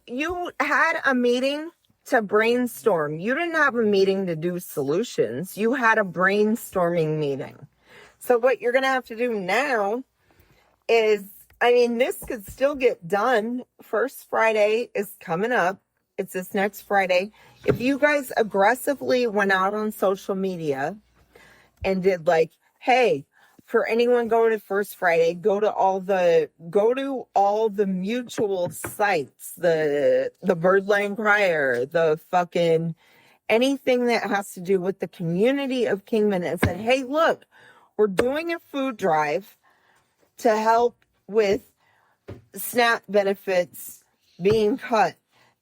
You had a meeting to brainstorm. You didn't have a meeting to do solutions. You had a brainstorming meeting. So what you're going to have to do now is, this could still get done. First Friday is coming up. It's this next Friday. If you guys aggressively went out on social media and did like, hey, for anyone going to First Friday, go to all the mutual sites, the Birdland Crier, the fucking anything that has to do with the community of Kingman, and said, hey, look, we're doing a food drive to help with SNAP benefits being cut.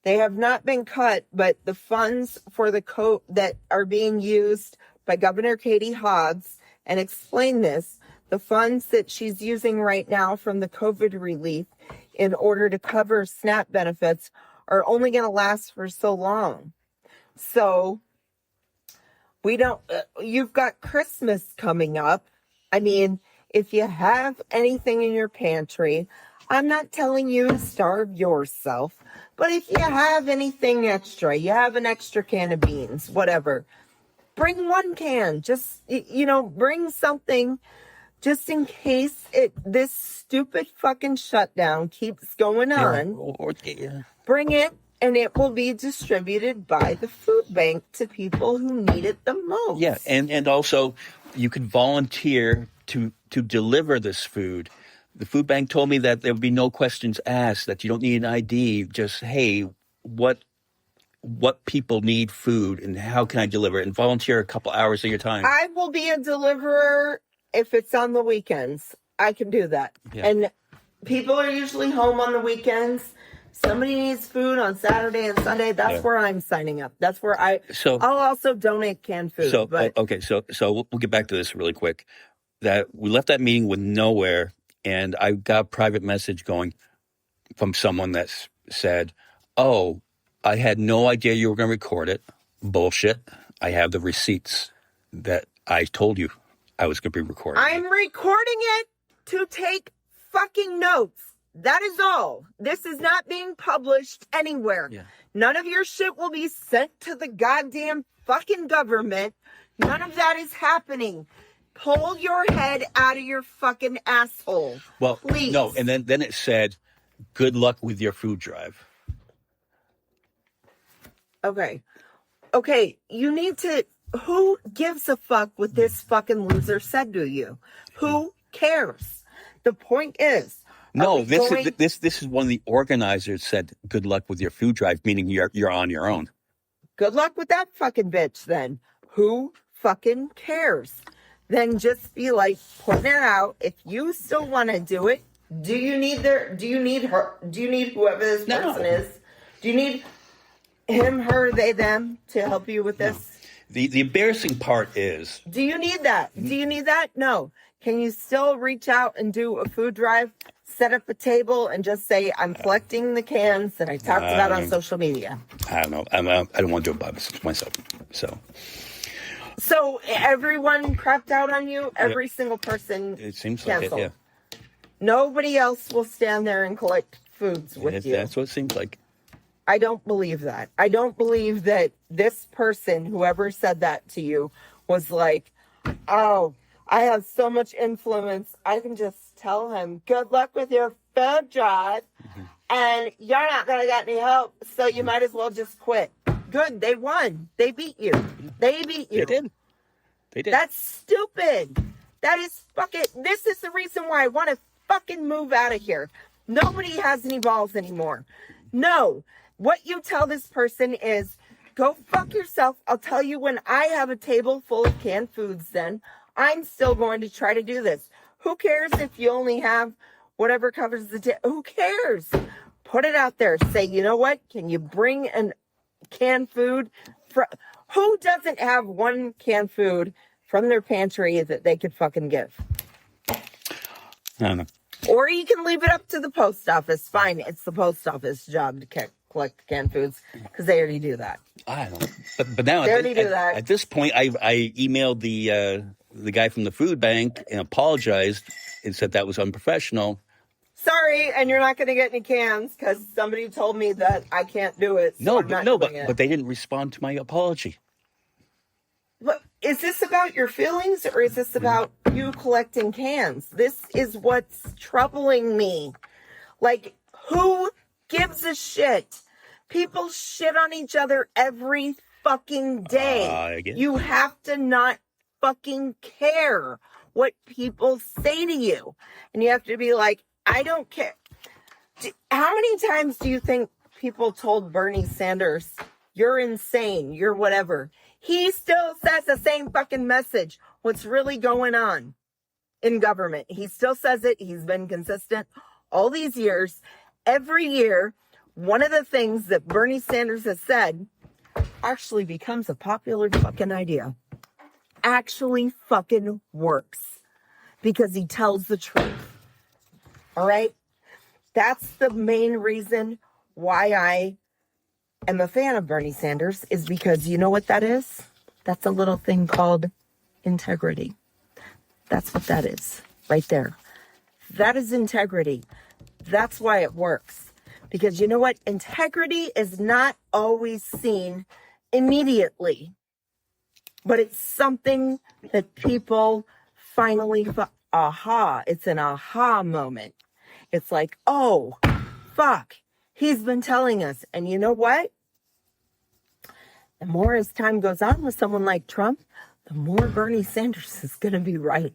They have not been cut, but the funds for the that are being used by Governor Katie Hobbs, and explain this, the funds that she's using right now from the COVID relief in order to cover SNAP benefits are only going to last for so long. So We don't, you've got Christmas coming up. I mean, if you have anything in your pantry, I'm not telling you to starve yourself, but if you have anything extra, you have an extra can of beans, whatever, bring one can. Just, bring something just in case this stupid fucking shutdown keeps going on. Yeah. Bring it, and it will be distributed by the food bank to people who need it the most. Yeah, and also you could volunteer to deliver this food. The food bank told me that there would be no questions asked, that you don't need an ID. Just, hey, what people need food and how can I deliver it? And volunteer a couple hours of your time. I will be a deliverer if it's on the weekends. I can do that. Yeah. And people are usually home on the weekends. Somebody needs food on Saturday and Sunday. That's where I'm signing up. That's where I'll also donate canned food. So we'll get back to this really quick. That we left that meeting with nowhere, and I got a private message going from someone that said, "Oh, I had no idea you were going to record it. Bullshit. I have the receipts that I told you I was going to be recording. I'm recording it to take fucking notes. That is all. This is not being published anywhere. Yeah. None of your shit will be sent to the goddamn fucking government. None of that is happening. Pull your head out of your fucking asshole. Well, please. No, and then it said, good luck with your food drive. Okay, you need to... Who gives a fuck what this fucking loser said to you? Who cares? The point is... No, this is one of the organizers said, good luck with your food drive, meaning you're on your own. Good luck with that fucking bitch then. Who fucking cares? Then just be like, putting it out. If you still want to do it, do you need whoever this person is? Do you need him, her, they, them to help you with this? No. The embarrassing part is... Do you need that? Do you need that? No. Can you still reach out and do a food drive? Set up a table and just say, I'm collecting the cans that I talked about on social media. I don't know. I don't want to do it by myself. So everyone crapped out on you? Every single person it seems canceled. like it, yeah. Nobody else will stand there and collect foods with you. That's what it seems like. I don't believe that. I don't believe that this person, whoever said that to you, was like, oh, I have so much influence. I can just tell him, good luck with your food drive, and you're not going to get any help, so you might as well just quit. Good, they won. They beat you. They beat you. They did. That's stupid. That is this is the reason why I want to fucking move out of here. Nobody has any balls anymore. No. What you tell this person is, go fuck yourself. I'll tell you when I have a table full of canned foods then. I'm still going to try to do this. Who cares if you only have whatever covers the table? Who cares? Put it out there. Say, you know what? Can you bring an canned food? Who doesn't have one canned food from their pantry that they could fucking give? I don't know. Or you can leave it up to the post office. Fine. It's the post office job to collect canned foods because they already do that. I don't know. But now they already do that. At this point, I emailed the guy from the food bank and apologized and said that was unprofessional. Sorry, and you're not going to get any cans because somebody told me that I can't do it. So but they didn't respond to my apology. But is this about your feelings or is this about you collecting cans? This is what's troubling me. Like, who gives a shit? People shit on each other every fucking day. You have to not fucking care what people say to you. And you have to be like, I don't care. How many times do you think people told Bernie Sanders, you're insane, you're whatever? He still says the same fucking message. What's really going on in government? He still says it. He's been consistent all these years. Every year, one of the things that Bernie Sanders has said actually becomes a popular fucking idea. Actually fucking works. Because he tells the truth. All right? That's the main reason why I am a fan of Bernie Sanders, is because you know what that is? That's a little thing called integrity. That's what that is right there. That is integrity. That's why it works. Because you know what? Integrity is not always seen immediately, but it's something that people finally, it's an aha moment. It's like, oh, fuck, he's been telling us. And you know what? The more as time goes on with someone like Trump, the more Bernie Sanders is going to be right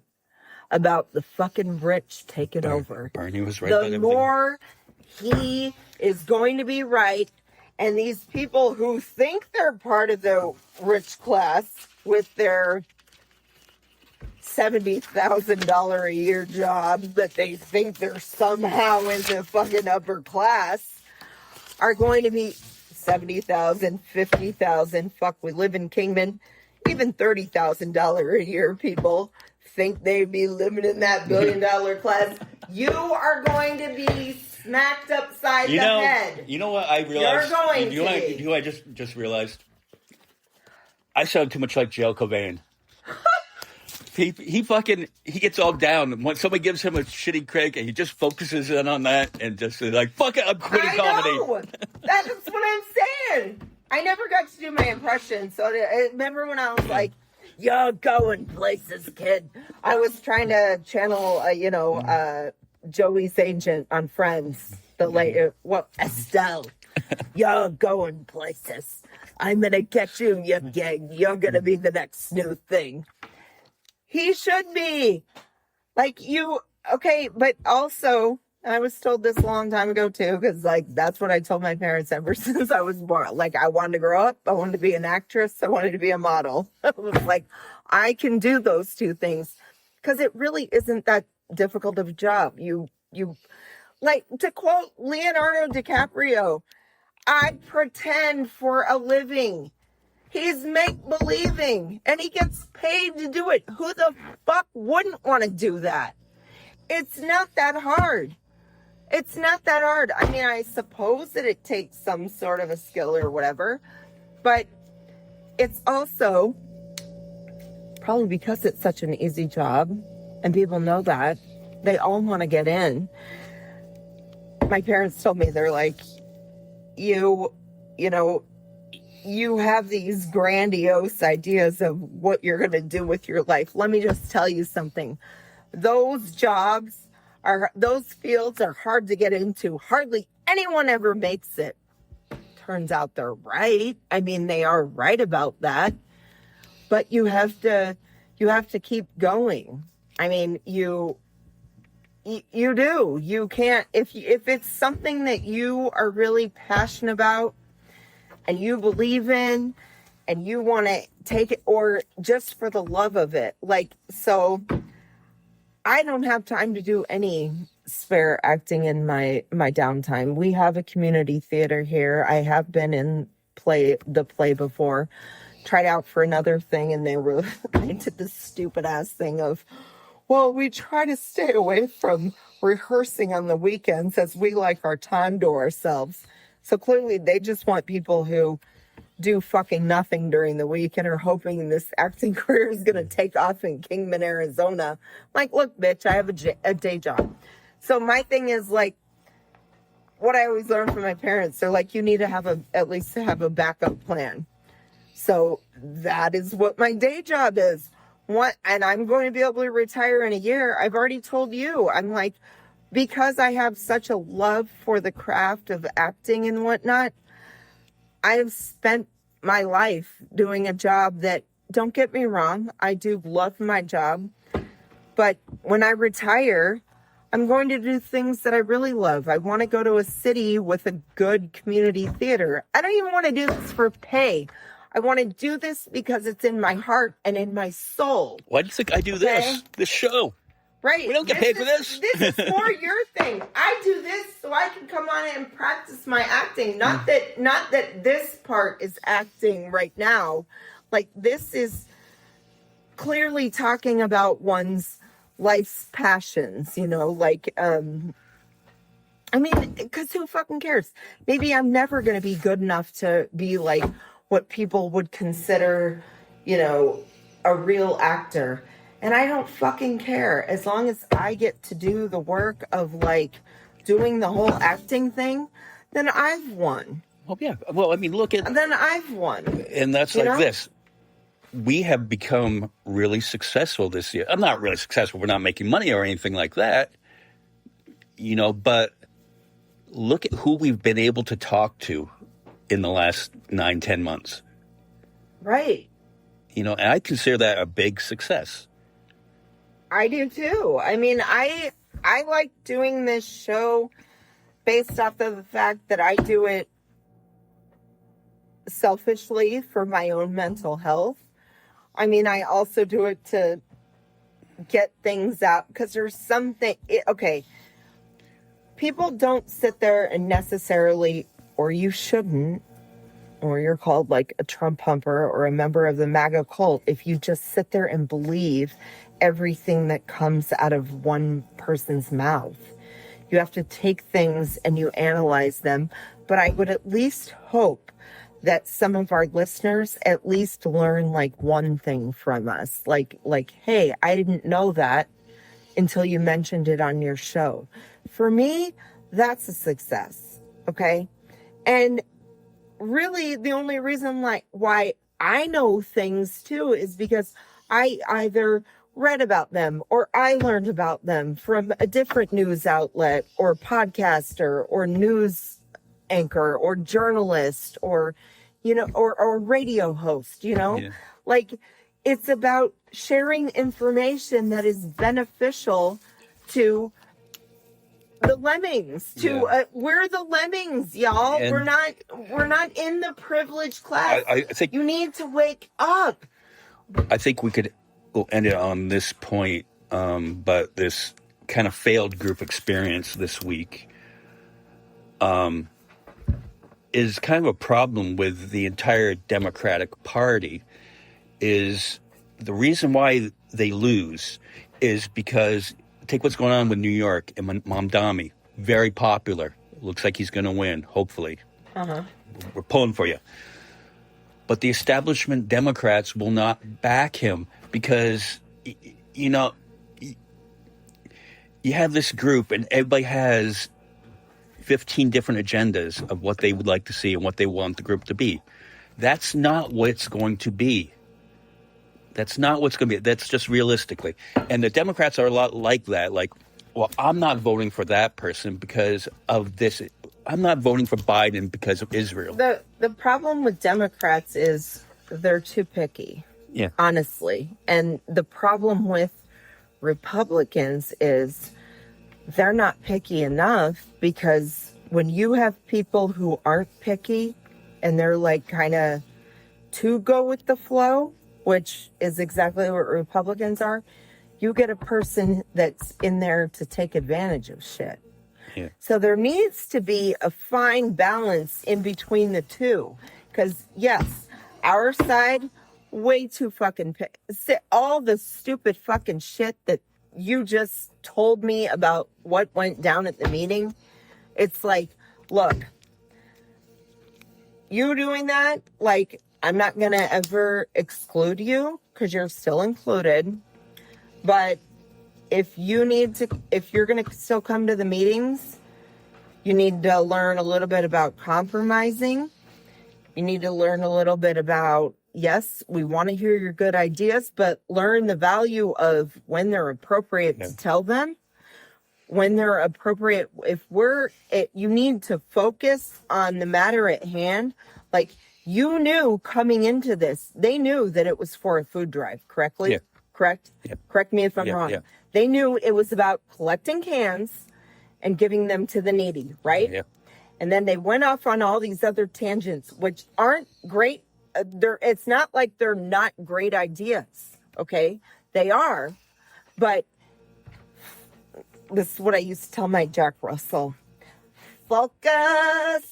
about the fucking rich taking over. Bernie was right about The everything. more he is going to be right, and these people who think they're part of the rich class with their $70,000 a year job that they think they're somehow in the fucking upper class are going to be 70,000, 50,000. Fuck, we live in Kingman. Even $30,000 a year people think they'd be living in that $1 billion class. You are going to be smacked upside the head. You know what I realized? You're going to. You know what I just realized? I sound too much like Joe Cobain. He gets all down when somebody gives him a shitty crank, and he just focuses in on that and just is like, fuck it, I'm quitting comedy. Know. That's what I'm saying. I never got to do my impression. So I remember when I was like, you're going places, kid. I was trying to channel, Joey's agent on Friends. Estelle. You're going places. I'm going to get you, you gang. You're going to be the next new thing. He should be. Like, okay, but also, I was told this a long time ago, too, because, that's what I told my parents ever since I was born. Like, I wanted to grow up. I wanted to be an actress. I wanted to be a model. I was like, I can do those two things. Because it really isn't that difficult of a job. You, like, to quote Leonardo DiCaprio, I pretend for a living. He's make-believing, and he gets paid to do it. Who the fuck wouldn't want to do that? It's not that hard. It's not that hard. I mean, I suppose that it takes some sort of a skill or whatever, but it's also probably because it's such an easy job, and people know that, they all want to get in. My parents told me, they're like, you have these grandiose ideas of what you're going to do with your life. Let me just tell you something. Those fields are hard to get into. Hardly anyone ever makes it. Turns out they're right. I mean, they are right about that. But you have to keep going. I mean, you do. You can't, if it's something that you are really passionate about, and you believe in, and you want to take it, or just for the love of it. So I don't have time to do any spare acting in my downtime. We have a community theater here. I have been in the play before, tried out for another thing, and I did this stupid ass thing of, well, we try to stay away from rehearsing on the weekends as we like our time to ourselves. So clearly they just want people who do fucking nothing during the week and are hoping this acting career is going to take off in Kingman, Arizona. Like, look, bitch, I have a day job. So my thing is, like, what I always learned from my parents, they're like, you need to at least have a backup plan. So that is what my day job is. And I'm going to be able to retire in a year. I've already told you, I'm like, because I have such a love for the craft of acting and whatnot, I have spent my life doing a job that, don't get me wrong, I do love my job. But when I retire, I'm going to do things that I really love. I want to go to a city with a good community theater. I don't even want to do this for pay. I want to do this because it's in my heart and in my soul. Why do you think I do this show? Right. We don't get paid for this. This is more your thing. I do this so I can come on and practice my acting. Not that this part is acting right now. Like, this is clearly talking about one's life's passions, I mean, because who fucking cares? Maybe I'm never going to be good enough to be like what people would consider, a real actor. And I don't fucking care. As long as I get to do the work of like doing the whole acting thing, then I've won. Well, yeah. Well, I mean, look at... Then I've won. And that's this. We have become really successful this year. I'm not really successful. We're not making money or anything like that. But look at who we've been able to talk to in the last 9-10 months. Right. And I consider that a big success. I do too. I mean, I like doing this show based off of the fact that I do it selfishly for my own mental health. I mean, I also do it to get things out because there's something. Okay. People don't sit there and necessarily, or you shouldn't, or you're called like a Trump humper or a member of the MAGA cult if you just sit there and believe everything that comes out of one person's mouth. You have to take things and you analyze them. But I would at least hope that some of our listeners at least learn like one thing from us. Like, hey, I didn't know that until you mentioned it on your show. For me, that's a success. Okay. And really the only reason why I know things too is because I either read about them or I learned about them from a different news outlet or podcaster or news anchor or journalist or or radio host. Yeah. Like, it's about sharing information that is beneficial to the lemmings. We're the lemmings, y'all. And we're not in the privileged class. I think you need to wake up. I think we'll end it on this point, but this kind of failed group experience this week is kind of a problem with the entire Democratic Party. Is the reason why they lose is because, take what's going on with New York and Mamdani, very popular. Looks like he's going to win, hopefully. Uh-huh. We're pulling for you. But the establishment Democrats will not back him because, you have this group and everybody has 15 different agendas of what they would like to see and what they want the group to be. That's not what it's going to be. That's not what's going to be. That's just realistically. And the Democrats are a lot like that. Like, well, I'm not voting for that person because of this. I'm not voting for Biden because of Israel. The problem with Democrats is they're too picky. Yeah. Honestly. And the problem with Republicans is they're not picky enough, because when you have people who aren't picky and they're like kind of to go with the flow, which is exactly what Republicans are, you get a person that's in there to take advantage of shit. Yeah. So there needs to be a fine balance in between the two. Because, yes, our side, way too fucking... all the stupid fucking shit that you just told me about what went down at the meeting, it's like, look, you doing that, like, I'm not going to ever exclude you because you're still included. But if you're going to still come to the meetings, you need to learn a little bit about compromising. You need to learn a little bit about, yes, we want to hear your good ideas, but learn the value of when they're appropriate to tell them. When they're appropriate, you need to focus on the matter at hand. Like, you knew coming into this, they knew that it was for a food drive, correctly? Yeah. Correct? Yeah. Correct me if I'm wrong. Yeah. They knew it was about collecting cans and giving them to the needy, right? Yeah. And then they went off on all these other tangents, which aren't great. It's not like they're not great ideas, okay? They are, but this is what I used to tell my Jack Russell. Focus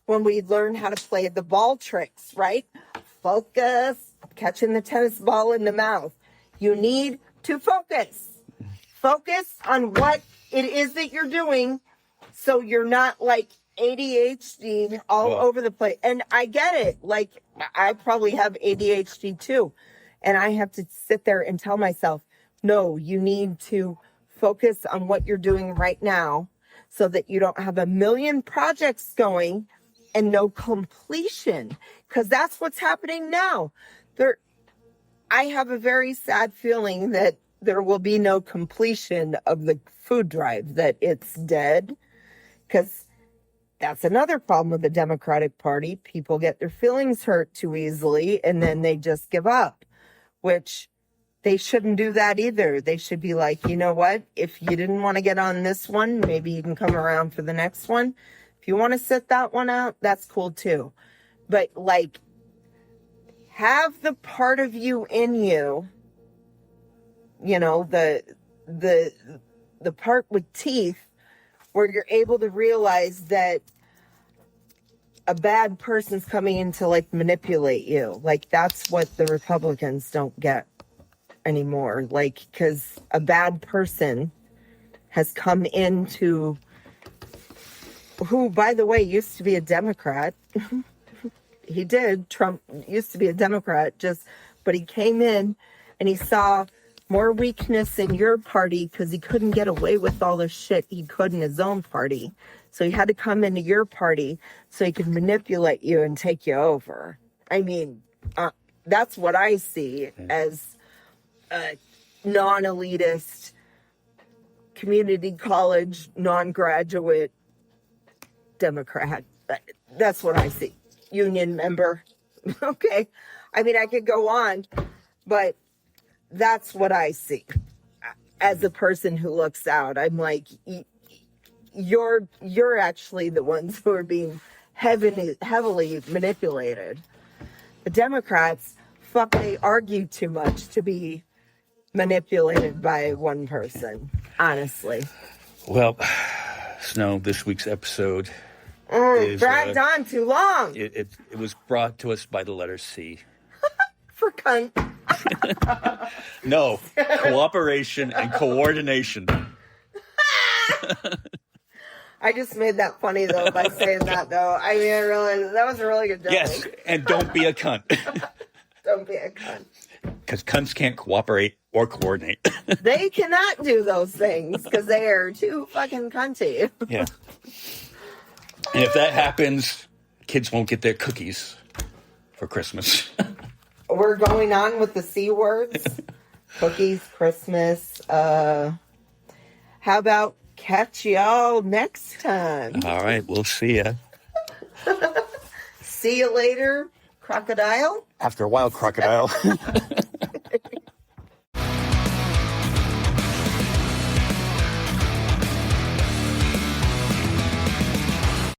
when we learn how to play the ball tricks, right? Focus, catching the tennis ball in the mouth. You need to focus. Focus on what it is that you're doing, so you're not like ADHD all Well, over the place. And I get it. Like, I probably have ADHD too. And I have to sit there and tell myself, no, you need to focus on what you're doing right now so that you don't have a million projects going and no completion. Because that's what's happening now. I have a very sad feeling that there will be no completion of the food drive, that it's dead. Because that's another problem with the Democratic Party. People get their feelings hurt too easily and then they just give up, which they shouldn't do that either. They should be like, you know what? If you didn't want to get on this one, maybe you can come around for the next one. If you want to sit that one out, that's cool too. But like, have the part of you in you, you know, the part with teeth where you're able to realize that a bad person's coming in to like manipulate you. Like, that's what the Republicans don't get anymore. Like, because a bad person has come into, who, by the way, used to be a Democrat. He did. Trump used to be a Democrat, but he came in and he saw more weakness in your party because he couldn't get away with all the shit he could in his own party. So he had to come into your party so he could manipulate you and take you over. I mean, that's what I see as a non-elitist, community college, non-graduate Democrat. That's what I see. Union member. Okay. I mean, I could go on, but that's what I see as a person who looks out. I'm like, you're actually the ones who are being heavily manipulated. The Democrats, they argue too much to be manipulated by one person, honestly. Well, Snow, this week's episode is dragged on too long. It was brought to us by the letter C. For cunt. No, cooperation and coordination. I just made that funny though by saying that though. I mean, I realized that was a really good joke. Yes, and don't be a cunt. Don't be a cunt. Because cunts can't cooperate or coordinate. They cannot do those things because they are too fucking cunty. Yeah. And if that happens, kids won't get their cookies for Christmas. We're going on with the C words. Cookies, Christmas. How about catch y'all next time? All right, we'll see ya. See you later, crocodile. After a while, crocodile.